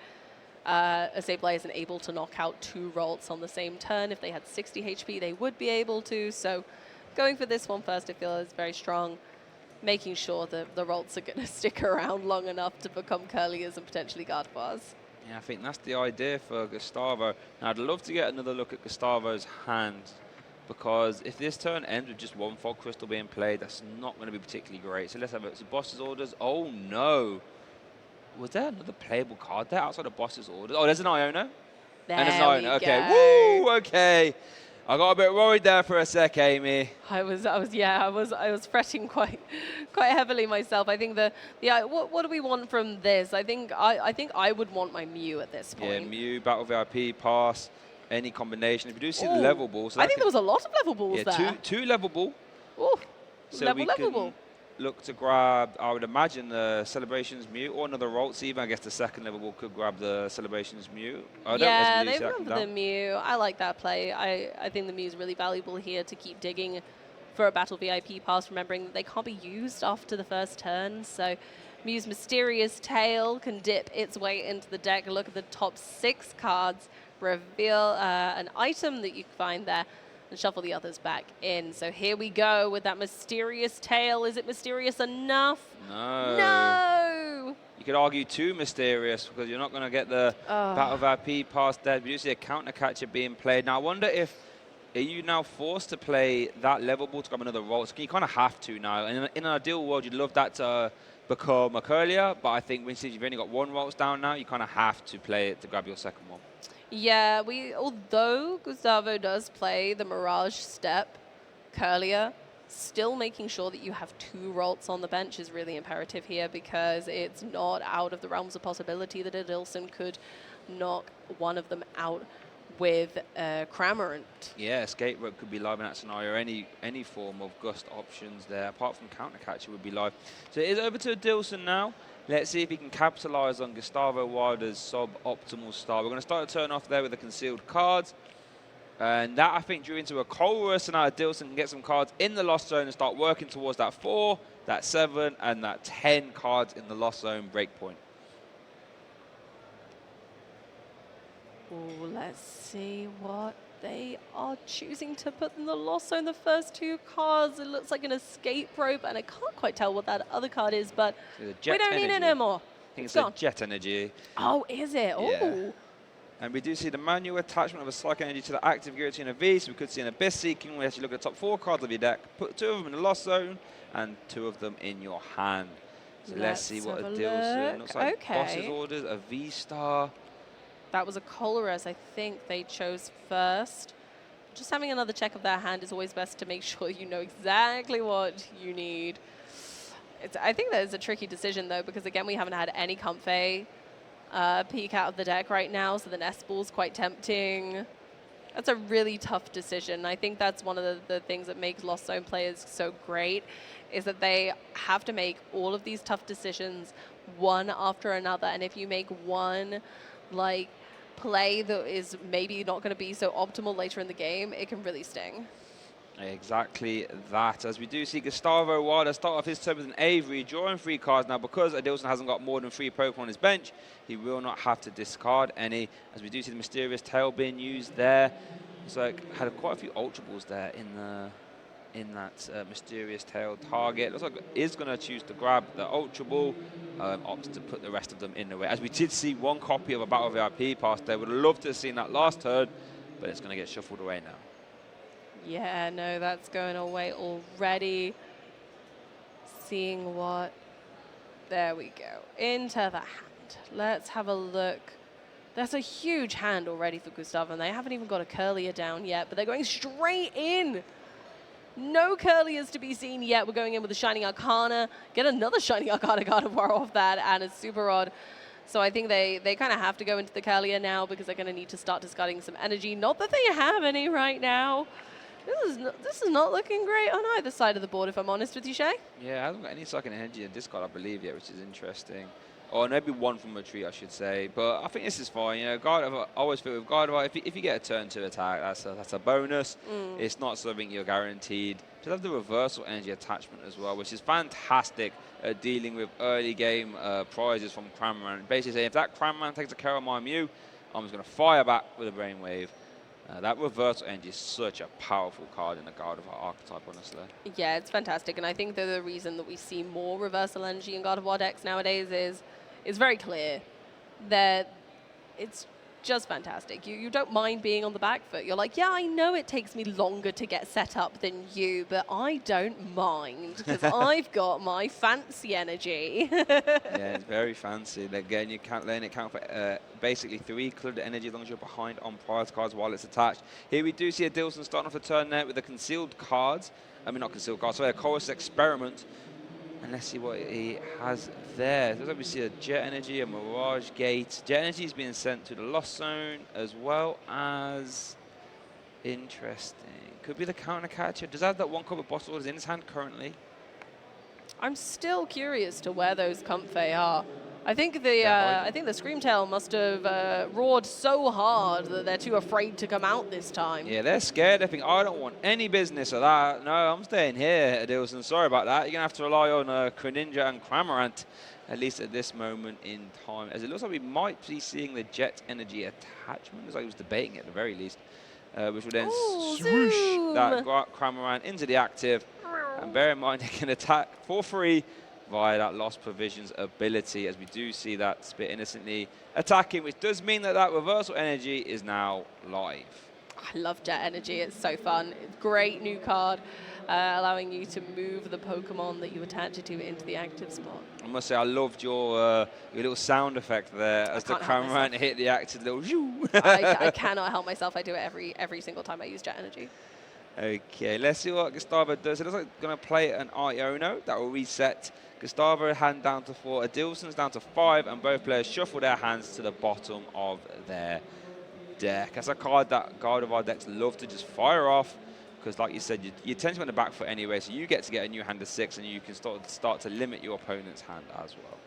a Sableye isn't able to knock out 2 Ralts on the same turn. If they had 60 HP, they would be able to. So going for this one first, I feel, is very strong, making sure that the Ralts are going to stick around long enough to become Curliers and potentially Gardevoirs. Yeah, I think that's the idea for Gustavo. Now, I'd love to get another look at Gustavo's hand, because if this turn ends with just 1 Fog Crystal being played, that's not going to be particularly great. So let's have it. So Boss's Orders. Oh, no. Was there another playable card there outside of Boss's Orders? Oh, there's an Iono. There and there's an Iono. we Okay. go. Woo! Okay. I got a bit worried there for a sec, Amy. I was fretting quite heavily myself. I think what do we want from this? I think I would want my Mew at this point. Yeah, Mew, Battle VIP, Pass, any combination. If you do see the Ooh, level ball, so I think there was a lot of level balls yeah, there. two level ball. Ooh, So level we can ball. look to grab, I would imagine, the Celebrations Mew or another Ralts even. I guess the second level ball could grab the Celebrations Mew. Oh, Yeah, no, they went for the Mew. I like that play. I think the Mew is really valuable here to keep digging for a Battle VIP pass, remembering that they can't be used after the first turn. So Mew's Mysterious Tail can dip its way into the deck. Look at the top 6 cards, reveal an item that you can find there, and shuffle the others back in. So here we go with that Mysterious Tail. Is it mysterious enough? No. No! You could argue too mysterious, because you're not going to get the Battle VIP pass there. We do see a counter catcher being played. Now, I wonder if, are you now forced to play that level ball to grab another Ralts? You kind of have to now. And in an ideal world, you'd love that to become a Curlier, but I think since you've only got 1 Ralts down now, you kind of have to play it to grab your second one. Yeah, although Gustavo does play the Mirage Step Curlier, still making sure that you have 2 Ralts on the bench is really imperative here, because it's not out of the realms of possibility that Adilson could knock one of them out with Cramorant. Yeah, Escape Rope could be live in that scenario. Any form of Gust options there, apart from Counter Catcher, would be live. So it is over to Adilson now. Let's see if he can capitalize on Gustavo Wada's sub-optimal start. We're going to start the turn off there with the concealed cards. And that, I think, drew into a Colruyt, and now Adilson can get some cards in the Lost Zone and start working towards that 4, that 7, and that 10 cards in the Lost Zone breakpoint. Ooh, let's see what they are choosing to put in the Lost Zone. The first 2 cards, it looks like an Escape Rope, and I can't quite tell what that other card is, but we don't need it anymore. I think it's a Jet Energy. Oh, is it? Yeah. Oh. And we do see the manual attachment of a Psychic Energy to the active Giratina V, so we could see an Abyss Seeking. We actually look at the top 4 cards of your deck, put 2 of them in the Lost Zone, and 2 of them in your hand. So let's see what Adilson looks like. Okay. Boss's Orders, a V-Star. That was a Colruyt, I think they chose first. Just having another check of their hand is always best to make sure you know exactly what you need. I think that is a tricky decision, though, because, again, we haven't had any Comfey peek out of the deck right now, so the Nest Ball's quite tempting. That's a really tough decision. I think that's one of the things that makes Lost Zone players so great, is that they have to make all of these tough decisions one after another, and if you make one, like, play that is maybe not going to be so optimal later in the game, it can really sting. Exactly that. As we do see Gustavo Wada start off his turn with an Avery, drawing 3 cards. Now, because Adilson hasn't got more than 3 Pokemon on his bench, he will not have to discard any. As we do see the Mysterious Tail being used there. It's like, had quite a few Ultra Balls there in that Mysterious Tail target. Looks like is going to choose to grab the Ultra Ball, opts to put the rest of them in the way. As we did see 1 copy of a Battle VIP pass there. Would have loved to have seen that last turn, but it's going to get shuffled away now. Yeah, no, that's going away already. Seeing what... There we go. Into the hand. Let's have a look. That's a huge hand already for Gustavo, and they haven't even got a Curlier down yet, but they're going straight in. No Curliers to be seen yet. We're going in with a Shining Arcana. Get another Shining Arcana Gardevoir off that, and a Super Rod. So I think they kind of have to go into the Curlier now, because they're going to need to start discarding some energy. Not that they have any right now. This is not looking great on either side of the board, if I'm honest with you, Shay. Yeah, I haven't got any second energy in discard, I believe, yet, which is interesting. Or maybe one from retreat, I should say. But I think this is fine. You know, I always feel with Gardevoir, if you get a turn to attack, that's a bonus. It's not something you're guaranteed. Just have the reversal energy attachment as well, which is fantastic at dealing with early game prizes from Cramorant. Basically saying, if that Cramorant takes a care of my Mew, I'm just going to fire back with a Brainwave. That reversal energy is such a powerful card in the Gardevoir archetype, honestly. Yeah, it's fantastic. And I think that the reason that we see more reversal energy in Gardevoir decks nowadays is very clear that it's just fantastic. You don't mind being on the back foot. You're like, yeah, I know it takes me longer to get set up than you, but I don't mind because I've got my fancy energy. Yeah, it's very fancy. Again, you can't learn it count for basically 3 cluttered energy as long as you're behind on prize cards while it's attached. Here we do see Adilson starting off the turn there with the concealed cards. I mean, not concealed cards, sorry, a Chorus Experiment. And let's see what he has there. Looks like we see a Jet Energy, a Mirage Gate. Jet Energy is being sent to the Lost Zone as well as... Interesting. Could be the Counter Catcher. Does have that one copper boss orders in his hand currently? I'm still curious to where those Comfey are. I think the Screamtail must have roared so hard that they're too afraid to come out this time. Yeah, they're scared. They think, I don't want any business of that. No, I'm staying here, Adilson. Sorry about that. You're going to have to rely on Greninja and Cramorant, at least at this moment in time. As it looks like we might be seeing the Jet Energy attachment. Looks like he was debating it at the very least. Which will then swoosh that Cramorant into the active. And bear in mind, they can attack for free via that Lost Provisions ability, as we do see that Spit Innocently attacking, which does mean that that reversal energy is now live. I love Jet Energy. It's so fun. It's a great new card, allowing you to move the Pokemon that you attach it to into the active spot. I must say, I loved your little sound effect there as the Cramorant hit the active little shoo. I cannot help myself. I do it every single time I use Jet Energy. Okay, let's see what Gustavo does. It looks like going to play an Iono. That will reset Gustavo hand down to 4, Adilson's down to 5, and both players shuffle their hands to the bottom of their deck. That's a card that Gardevoir decks love to just fire off, because like you said, you tend to be on the back foot anyway, so you get to get a new hand of 6, and you can start to limit your opponent's hand as well.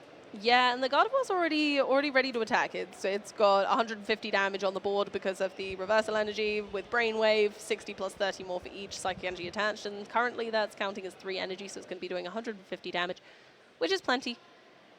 Yeah, and the Gardevoir's already ready to attack. It's got 150 damage on the board because of the reversal energy with Brainwave, 60 plus 30 more for each psychic energy attached, and currently that's counting as 3 energy, so it's going to be doing 150 damage, which is plenty.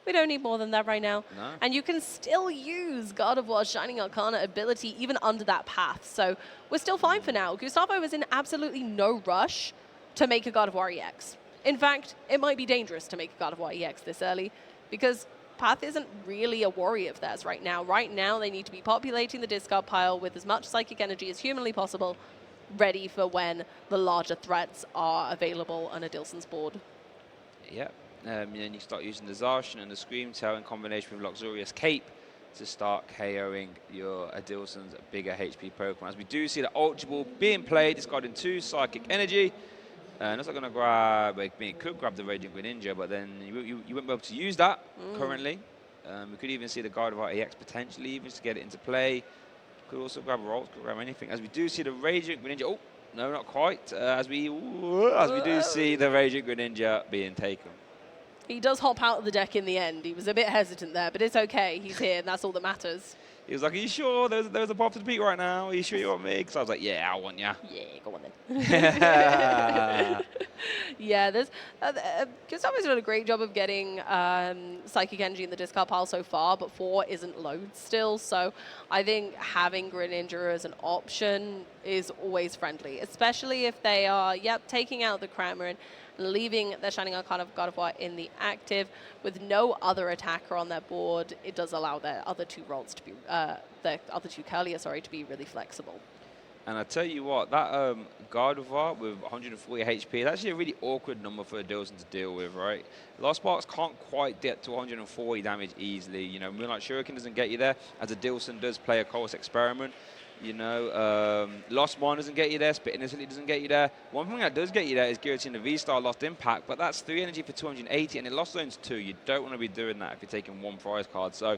We don't need more than that right now. No. And you can still use Gardevoir's Shining Arcana ability even under that path, so we're still fine for now. Gustavo is in absolutely no rush to make a Gardevoir EX. In fact, it might be dangerous to make a Gardevoir EX this early, because Path isn't really a worry of theirs right now. Right now, they need to be populating the discard pile with as much psychic energy as humanly possible, ready for when the larger threats are available on Adilson's board. Yep. And then you start using the Zacian and the Screamtail in combination with Luxurious Cape to start KOing your Adilson's bigger HP Pokemon. As we do see the Ultra Ball being played, discarding 2 psychic energy. And that's not going to grab, I mean, it could grab the Raging Greninja, but then you won't be able to use that currently. We could even see the Gardevoir EX potentially even to get it into play. Could also grab Rolls, could grab anything. As we do see the Raging Greninja, oh, no, not quite. As we do see the Raging Greninja being taken. He does hop out of the deck in the end. He was a bit hesitant there, but it's okay. He's here, and that's all that matters. He was like, are you sure there's a pop to the peak right now? Are you sure you want me? Because I was like, yeah, I want ya. Yeah, go on then. Yeah, Gustavo's done a great job of getting Psychic Energy in the discard pile so far, but 4 isn't load still. So I think having Greninja as an option is always friendly, especially if they are, taking out the Cramorant, leaving their Shining Arcana of Gardevoir in the active with no other attacker on their board. It does allow their other 2 rolls to be, their other 2 Curlier, to be really flexible. And I tell you what, that Gardevoir with 140 HP is actually a really awkward number for Adilson to deal with, right? Lost Sparks can't quite get to 140 damage easily. You know, Moonlight Shuriken doesn't get you there, as Adilson does play a Chorus Experiment. You know, Lost One doesn't get you there, Spit Innocently doesn't get you there. One thing that does get you there is Guillotine the V-Star Lost Impact, but that's 3 energy for 280, and in Lost Zone's 2. You don't want to be doing that if you're taking 1 prize card. So,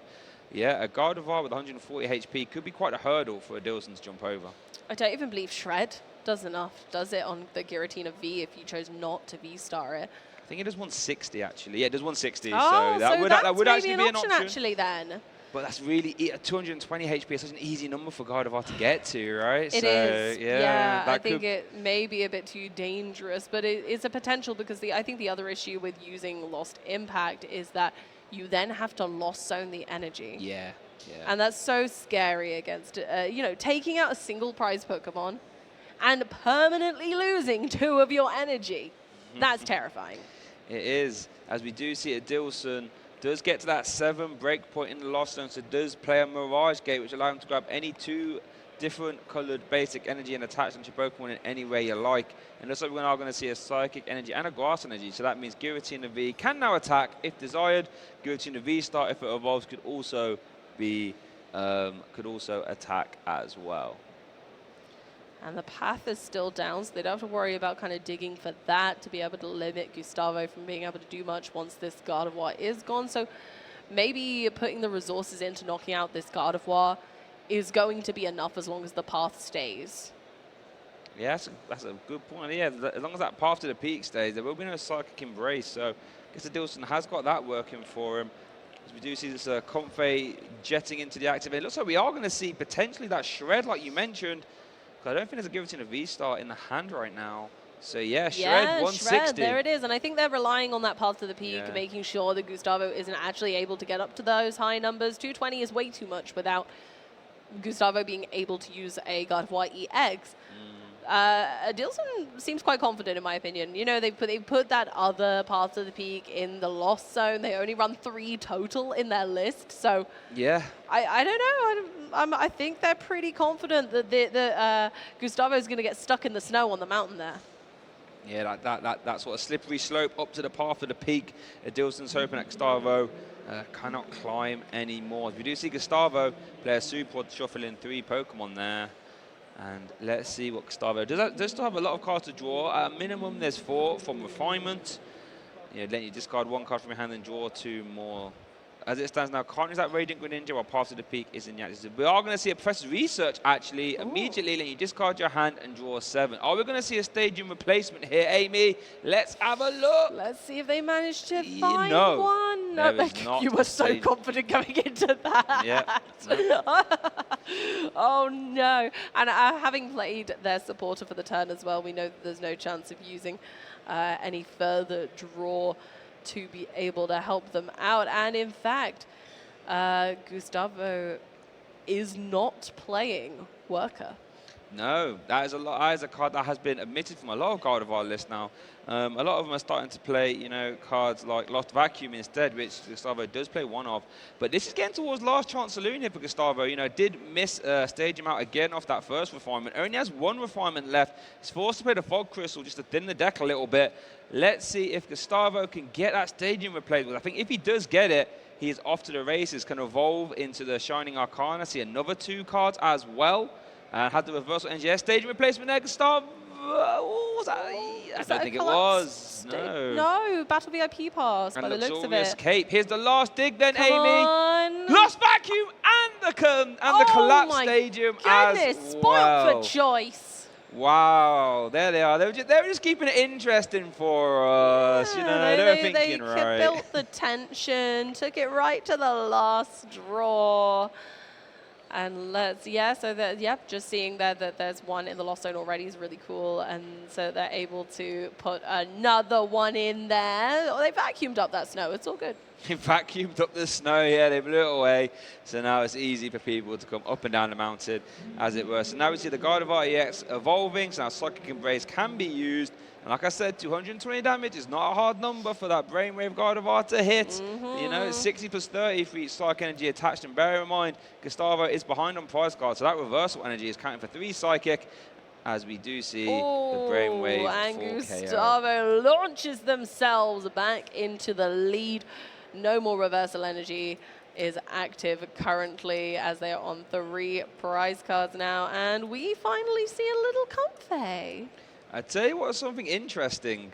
yeah, a Gardevoir with 140 HP could be quite a hurdle for Adilson to jump over. I don't even believe Shred does enough, does it, on the Giratina V if you chose not to V-Star it. I think it does 160 actually. Yeah, it does 160. Oh, so that would that's actually maybe be an option. actually then. But that's really 220 HP is such an easy number for Gardevoir to get to, right? It is. Yeah, I think it may be a bit too dangerous, but it's a potential because I think the other issue with using Lost Impact is that you then have to Lost Zone the energy. Yeah. And that's so scary against, taking out a single prize Pokemon and permanently losing 2 of your energy. That's terrifying. It is. As we do see, Adilson does get to that 7 break point in the Lost Zone, so does play a Mirage Gate, which allows him to grab any 2 different colored basic energy and attach them to Pokemon in any way you like. And looks like we're now going to see a Psychic Energy and a Grass Energy, so that means Giratina V can now attack if desired. Giratina V-Star, if it evolves, could also attack as well. And the path is still down, so they don't have to worry about kind of digging for that to be able to limit Gustavo from being able to do much once this Gardevoir is gone. So maybe putting the resources into knocking out this Gardevoir is going to be enough as long as the path stays. Yeah, that's a good point. Yeah, as long as that path to the peak stays, there will be no Psychic Embrace. So I guess Adilson has got that working for him. As we do see this Comfey jetting into the active. It looks like we are going to see potentially that Shred, like you mentioned. I don't think there's a Giratina V-Star in the hand right now. So yeah, Shred 160. Shred, there it is. And I think they're relying on that path to the peak, making sure that Gustavo isn't actually able to get up to those high numbers. 220 is way too much without Gustavo being able to use a Gardevoir EX. Adilson seems quite confident, in my opinion. You know, they put that other path to the peak in the Lost Zone. They only run 3 total in their list. So yeah, I don't know. I think they're pretty confident that Gustavo is going to get stuck in the snow on the mountain there. Yeah, that sort of slippery slope up to the path of the peak. Adilson's hoping that Gustavo cannot climb anymore. We do see Gustavo play a Super to shuffle in 3 Pokemon there. And let's see what Gustavo does still have a lot of cards to draw. At a minimum, there's 4 from Refinement. Let you discard 1 card from your hand and draw 2 more. As it stands now, can't use that Radiant Greninja while Path to the Peak is in the active. We are going to see a Professor Research, actually, immediately letting you discard your hand and draw 7. Are we going to see a Stadium Replacement here, Amy? Let's have a look. Let's see if they manage to find one. No, you were so confident going into that. Yeah. Oh, no. And having played their supporter for the turn as well, we know that there's no chance of using any further draw to be able to help them out. And in fact, Gustavo is not playing Worker. No, that is a card that has been omitted from a lot of Gardevoir lists now. A lot of them are starting to play, cards like Lost Vacuum instead, which Gustavo does play 1 of. But this is getting towards last chance saloon here for Gustavo. Did miss Stadium out again off that first refinement. Only has 1 refinement left. He's forced to play the Fog Crystal just to thin the deck a little bit. Let's see if Gustavo can get that Stadium replacement. I think if he does get it, he is off to the races, can evolve into the Shining Arcana. See another 2 cards as well. And had the reversal NGS Stadium replacement there, Gustavo. Was that? I don't think it was. No, Battle VIP pass by the looks of it. Cape. Here's the last dig then, Come Amy. On. Lost Vacuum and the Collapse Stadium goodness, as spoiled well. for choice. Wow, there they are. They were just keeping it interesting for us. They were thinking right. They built the tension, took it right to the last draw. And just seeing that there's 1 in the Lost Zone already is really cool. And so they're able to put another 1 in there. They vacuumed up that snow. It's all good. They vacuumed up the snow, they blew it away. So now it's easy for people to come up and down the mountain, as it were. So now we see the Gardevoir EX evolving. So now Psychic Embrace can be used. And like I said, 220 damage is not a hard number for that Brainwave Gardevoir to hit. It's 60 plus 30 for each Psychic Energy attached. And bear in mind, Gustavo is behind on prize cards, so that Reversal Energy is counting for 3 Psychic, as we do see the Brainwave and 4 Gustavo launches themselves back into the lead. No more Reversal Energy is active currently, as they are on 3 prize cards now. And we finally see a little Comfey. I tell you what, something interesting.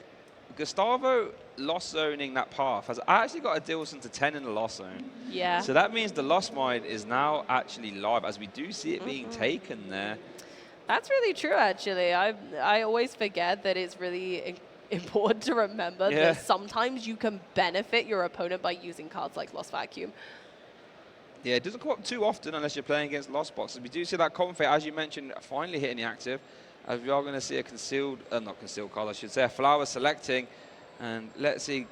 Gustavo Lost Zoning that path has actually got Adilson to 10 in the Lost Zone. Yeah. So that means the Lost Mine is now actually live, as we do see it being taken there. That's really true, actually. I always forget that it's really important to remember Yeah. that sometimes you can benefit your opponent by using cards like Lost Vacuum. Yeah, it doesn't come up too often unless you're playing against Lost Boxes. We do see that Confate, as you mentioned, finally hitting the active. As we are going to see a concealed, not concealed card, I should say, a flower selecting. And let's see,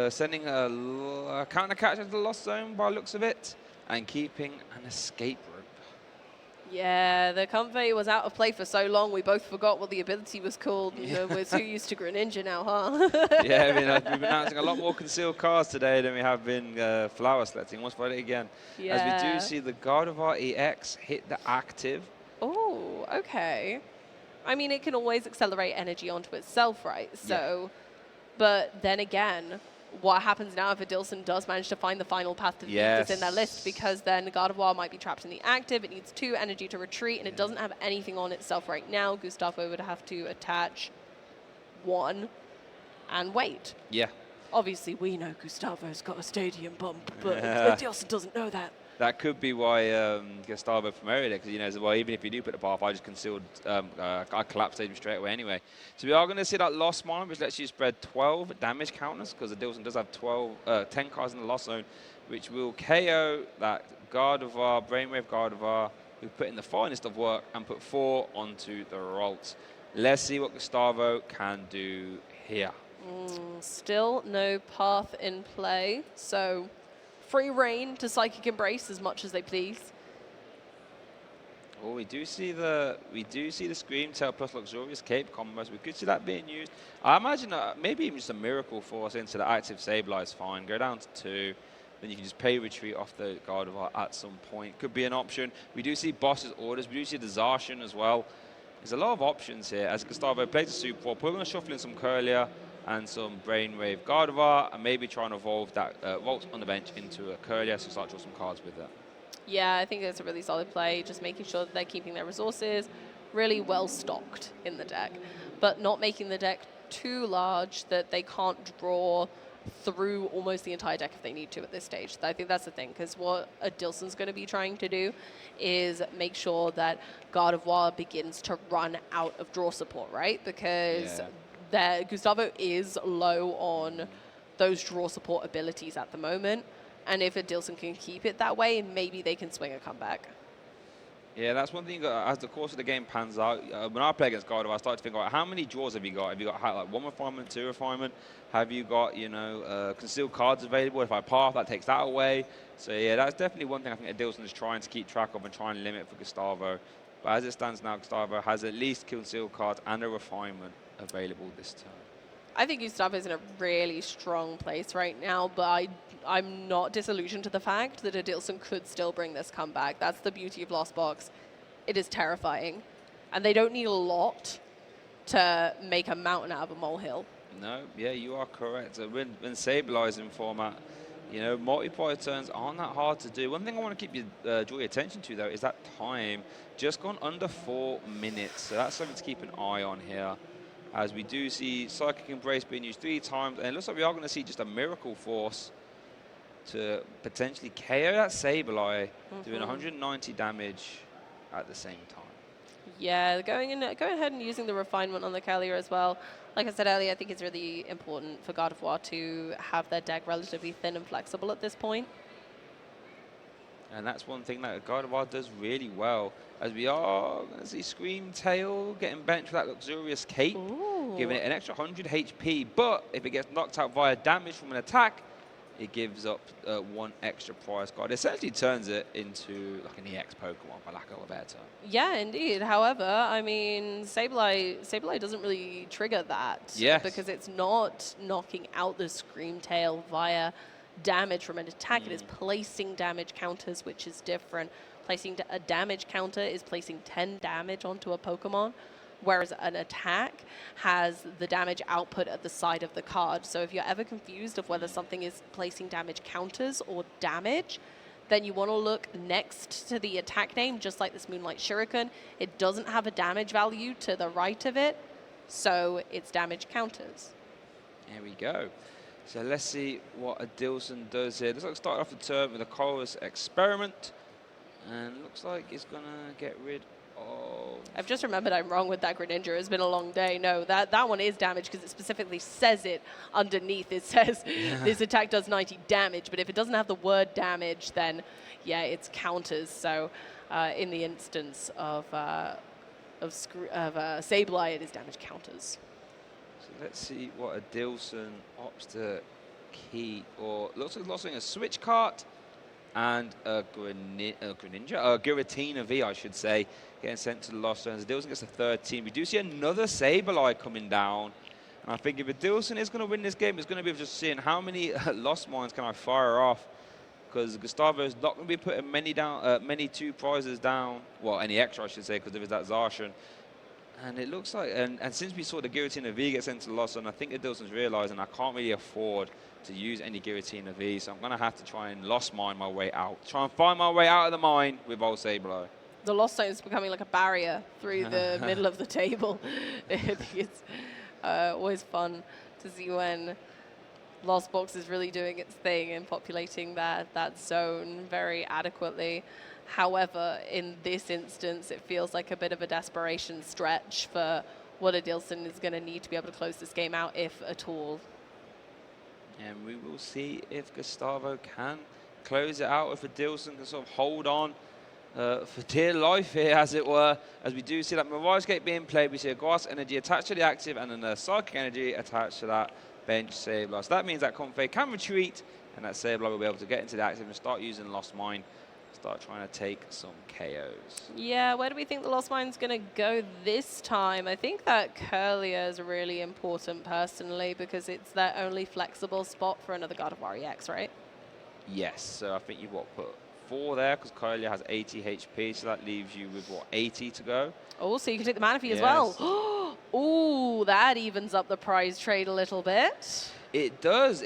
sending a counter catcher to the Lost Zone by the looks of it. And keeping an escape rope. Yeah, the Comfey was out of play for so long, we both forgot what the ability was called. And we're too used to Greninja now, huh? Yeah, I mean, we've been announcing a lot more concealed cards today than we have been flower selecting. Let's find it again. Yeah. As we do see the Gardevoir EX hit the active. Oh, okay. I mean, it can always accelerate energy onto itself, right? So, but then again, what happens now if Adilson does manage to find the final path to beat this in their list? Because then Gardevoir might be trapped in the active. It needs 2 energy to retreat, and it doesn't have anything on itself right now. Gustavo would have to attach 1 and wait. Yeah. Obviously, we know Gustavo's got a stadium bump, but Adilson doesn't know that. That could be why Gustavo promoted it, because well, even if you do put the path, I just concealed, I collapsed him straight away anyway. So we are going to see that Lost Mine, which lets you spread 12 damage counters, because Adilson does have 10 cards in the Lost Zone, which will KO that Gardevoir, Brainwave Gardevoir, who put in the finest of work and put 4 onto the Ralt. Let's see what Gustavo can do here. Still no path in play, so free reign to Psychic Embrace as much as they please. Oh, we do see the Scream Tail plus Luxurious Cape combos. We could see that being used. I imagine maybe even just a Miracle Force into the active Sableye is fine. Go down to 2. Then you can just pay retreat off the Gardevoir at some point. Could be an option. We do see Boss's Orders. We do see the Zacian as well. There's a lot of options here as Gustavo plays a Super 4. Probably going to shuffle in some Curlier and some Brainwave Gardevoir, and maybe try and evolve that Volt on the bench into a Curlier, so start to draw some cards with that. Yeah, I think it's a really solid play, just making sure that they're keeping their resources really well stocked in the deck, but not making the deck too large that they can't draw through almost the entire deck if they need to at this stage. I think that's the thing, because what Adilson's going to be trying to do is make sure that Gardevoir begins to run out of draw support, right? Because Gustavo is low on those draw support abilities at the moment. And if Adilson can keep it that way, maybe they can swing a comeback. Yeah, that's one thing. As the course of the game pans out, when I play against Gardevoir, I start to think, all right, how many draws have you got? Have you got like 1 refinement, 2 refinement? Have you got, concealed cards available? If I path, that takes that away. So yeah, that's definitely one thing I think Adilson is trying to keep track of and try and limit for Gustavo. But as it stands now, Gustavo has at least concealed cards and a refinement available this turn. I think Gustavo's in a really strong place right now, but I'm not disillusioned to the fact that Adilson could still bring this comeback. That's the beauty of Lost Box. It is terrifying. And they don't need a lot to make a mountain out of a molehill. No, yeah, you are correct. When Sableye is in format, multiplier turns aren't that hard to do. One thing I want to keep draw your attention to, though, is that time. Just gone under 4 minutes. So that's something to keep an eye on here. As we do see Psychic Embrace being used 3 times. And it looks like we are going to see just a Miracle Force to potentially KO that Sableye, doing 190 damage at the same time. Yeah, going ahead and using the refinement on the Curlier as well. Like I said earlier, I think it's really important for Gardevoir to have their deck relatively thin and flexible at this point. And that's one thing that Gardevoir does really well. As we are going to see Scream Tail getting benched for that Luxurious Cape, giving it an extra 100 HP. But if it gets knocked out via damage from an attack, it gives up 1 extra prize card. It essentially turns it into like an EX Pokemon, for lack of a better term. Yeah, indeed. However, I mean, Sableye doesn't really trigger that. Yes. Because it's not knocking out the Scream Tail via damage from an attack. It is placing damage counters, which is different. Placing a damage counter is placing 10 damage onto a Pokemon, whereas an attack has the damage output at the side of the card. So if you're ever confused of whether something is placing damage counters or damage, then you want to look next to the attack name, just like this Moonlight Shuriken. It doesn't have a damage value to the right of it, so it's damage counters. There we go. So let's see what Adilson does here. Looks like started off the turn with a Chorus Experiment. And looks like it's going to get rid Oh. I've just remembered I'm wrong with that Greninja. It's been a long day. No, that one is damage because it specifically says it underneath. It says this attack does 90 damage, but if it doesn't have the word damage, then yeah, it's counters. So in the instance of Sableye, it is damage counters. So let's see what Adilson opts to keep, or looks like losing a switch cart and a Giratina V, I should say, getting sent to the Lost Zones. Adilson gets the third team. We do see another Sableye coming down. And I think if Adilson is going to win this game, it's going to be just seeing how many Lost Mines can I fire off. Because Gustavo is not going to be putting many two prizes down. Well, any extra, I should say, because there is that Zarshan. And it looks like, and since we saw the Giratina V get sent to the Lost Zone, I think Adilson's realizing I can't really afford to use any Giratina V, so I'm going to have to try and Lost Mine my way out. Try and find my way out of the mine with old Sableye. The Lost Zone is becoming like a barrier through the middle of the table. It's always fun to see when Lost Box is really doing its thing and populating that zone very adequately. However, in this instance, it feels like a bit of a desperation stretch for what Adilson is going to need to be able to close this game out, if at all. And we will see if Gustavo can close it out, if Adilson can sort of hold on for dear life here, as it were, as we do see that Mirage Gate being played. We see a Grass Energy attached to the active and then a Psychic Energy attached to that bench Sableye. So that means that Comfey can retreat, and that Sableye will be able to get into the active and start using Lost Mine, start trying to take some KOs. Yeah, where do we think the Lost Mine's going to go this time? I think that Curlier is really important personally because it's their only flexible spot for another God of War EX, right? Yes, so I think you've put 4 there because Kylia has 80 HP, so that leaves you with 80 to go. Oh, so you can take the Manaphy as well. Ooh, that evens up the prize trade a little bit. It does,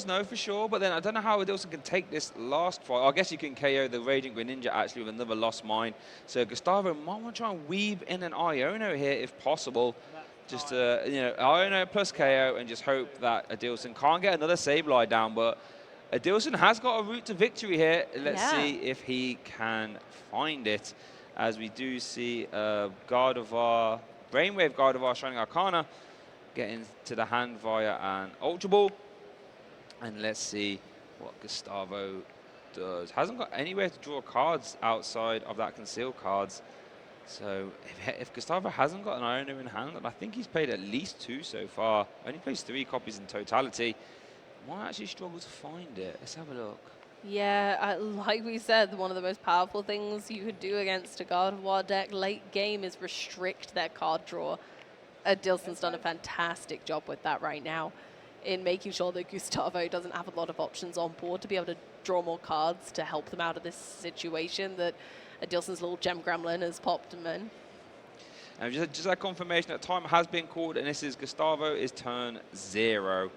no, for sure. But then I don't know how Adilson can take this last fight. I guess you can KO the Raging Greninja actually with another Lost Mine. So Gustavo might want to try and weave in an Iono here if possible. Just Iono plus KO and just hope that Adilson can't get another Sableye down. But Adilson has got a route to victory here. Let's see if he can find it. As we do see Gardevoir, Brainwave Gardevoir Shining Arcana getting to the hand via an Ultra Ball. And let's see what Gustavo does. Hasn't got anywhere to draw cards outside of that concealed cards. So if Gustavo hasn't got an Iono in hand, and I think he's played at least 2 so far, only plays 3 copies in totality, might actually struggle to find it. Let's have a look. Yeah, like we said, one of the most powerful things you could do against a God of War deck late game is restrict their card draw. Adilson's done a fantastic job with that right now in making sure that Gustavo doesn't have a lot of options on board to be able to draw more cards to help them out of this situation that Adilson's little gem gremlin has popped him in. And just that confirmation that time has been called, and this is Gustavo is turn 0.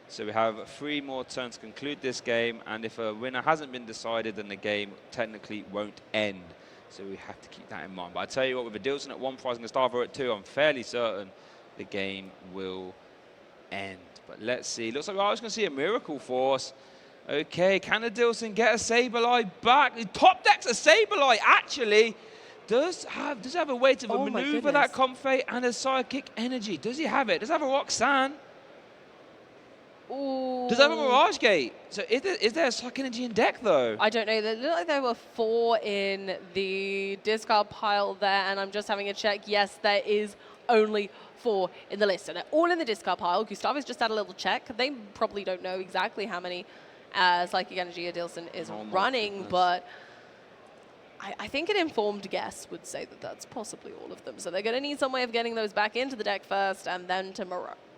So we have 3 more turns to conclude this game, and if a winner hasn't been decided, then the game technically won't end. So we have to keep that in mind. But I tell you what, with Adilson at 1 prize and Gustavo at 2, I'm fairly certain the game will end. But let's see. Looks like we're just going to see a Miracle Force. Okay, can Adilson get a Sableye back? Top decks a Sableye actually does have a way to maneuver that Comfey and a Psychic Energy. Does he have it? Does he have a Roxanne? Ooh. Does it have a Mirage Gate? So is there a Psychic Energy in deck, though? I don't know. They look like there were 4 in the discard pile there, and I'm just having a check. Yes, there is only 4 in the list. So they're all in the discard pile. Gustavo's just had a little check. They probably don't know exactly how many Psychic Energy Adilson is running, but I think an informed guess would say that that's possibly all of them. So they're going to need some way of getting those back into the deck first, and then to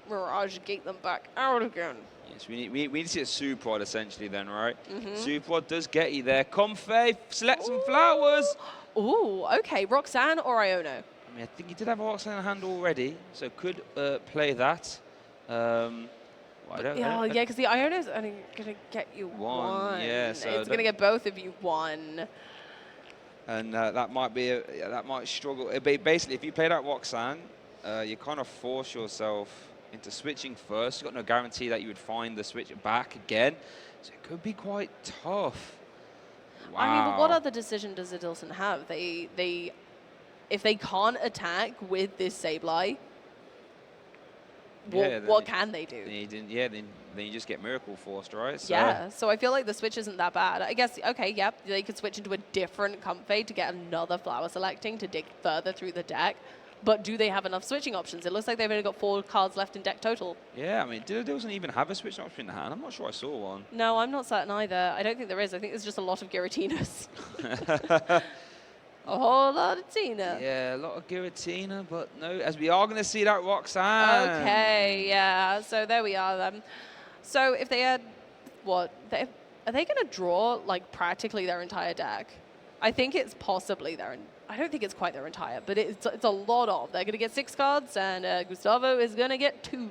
Mirage Gate them back out again. Yes, we need to see a Suprod essentially then, right? Suprod does get you there. Comfey, select some flowers. Ooh, okay. Roxanne or Iono? I mean, I think he did have a Roxanne in hand already, so could play that. Yeah, because the Iono's only going to get you one. Yeah, so it's going to get both of you 1. And that might struggle. Basically, if you play that Roxanne, you kind of force yourself into switching first. You've got no guarantee that you would find the switch back again. So it could be quite tough. Wow. I mean, but what other decision does Adilson have? They if they can't attack with this Sableye, Yeah, what can they do? Then you just get Miracle Forced, right? So Yeah, so I feel like the switch isn't that bad. I guess, okay, yep, they could switch into a different Comfey to get another Flower Selecting to dig further through the deck. But do they have enough switching options? It looks like they've only got 4 cards left in deck total. yeah, I mean, doesn't even have a switch option in the hand. I'm not sure I saw one. No, I'm not certain either. I don't think there is. I think there's just a lot of Giratinas. A whole lot of Tina. Yeah, a lot of Giratina, but no, as we are going to see that Roxanne. Okay, yeah. So there we are then. So if they had, are they going to draw like practically their entire deck? I think it's possibly I don't think it's quite their entire, but it's a lot of. They're going to get 6 cards, and Gustavo is going to get 2.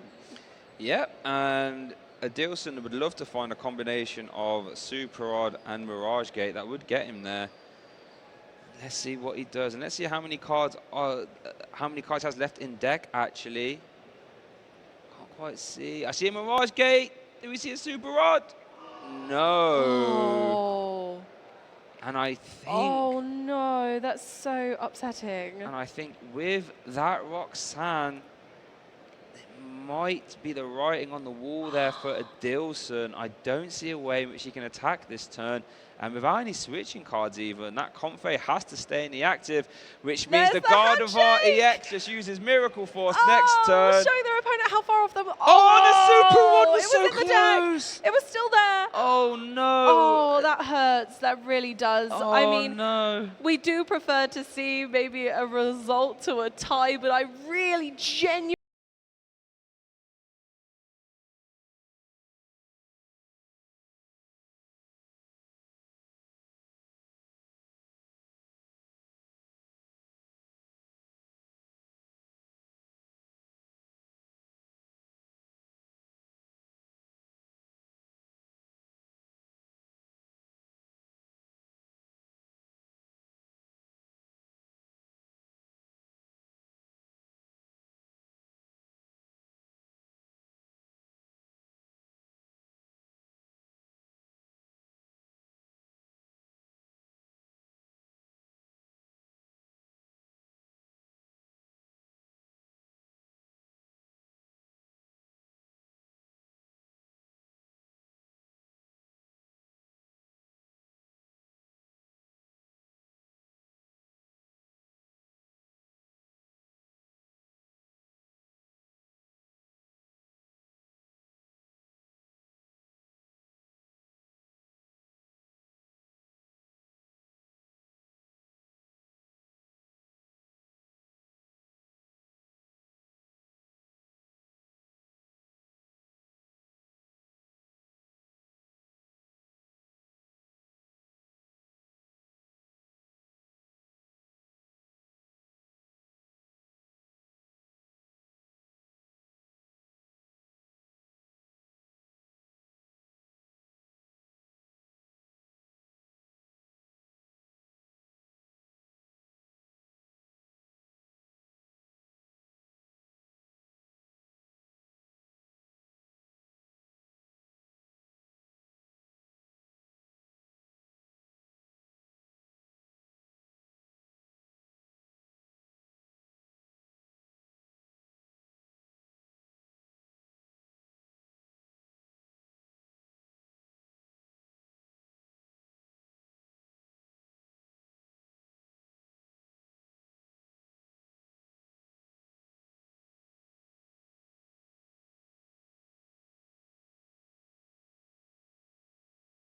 Yep, and Adilson would love to find a combination of Super Rod and Mirage Gate that would get him there. Let's see what he does, and let's see how many cards he has left in deck. Actually, can't quite see. I see a Mirage Gate. Do we see a Super Rod? No. Oh. And I think. Oh no, that's so upsetting. And I think with that Roxanne, it might be the writing on the wall there for Adilson. I don't see a way in which he can attack this turn. And without any switching cards even, that Comfey has to stay in the active, which means the Gardevoir EX just uses Miracle Force next turn. Showing their opponent how far off them. Oh, and the Super Rod was so in the deck. close. It was still there. Oh, no. Oh, that hurts. That really does. Oh, I mean, no. we do prefer to see maybe a result to a tie, but I really genuinely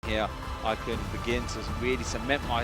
Here, I can begin to really cement my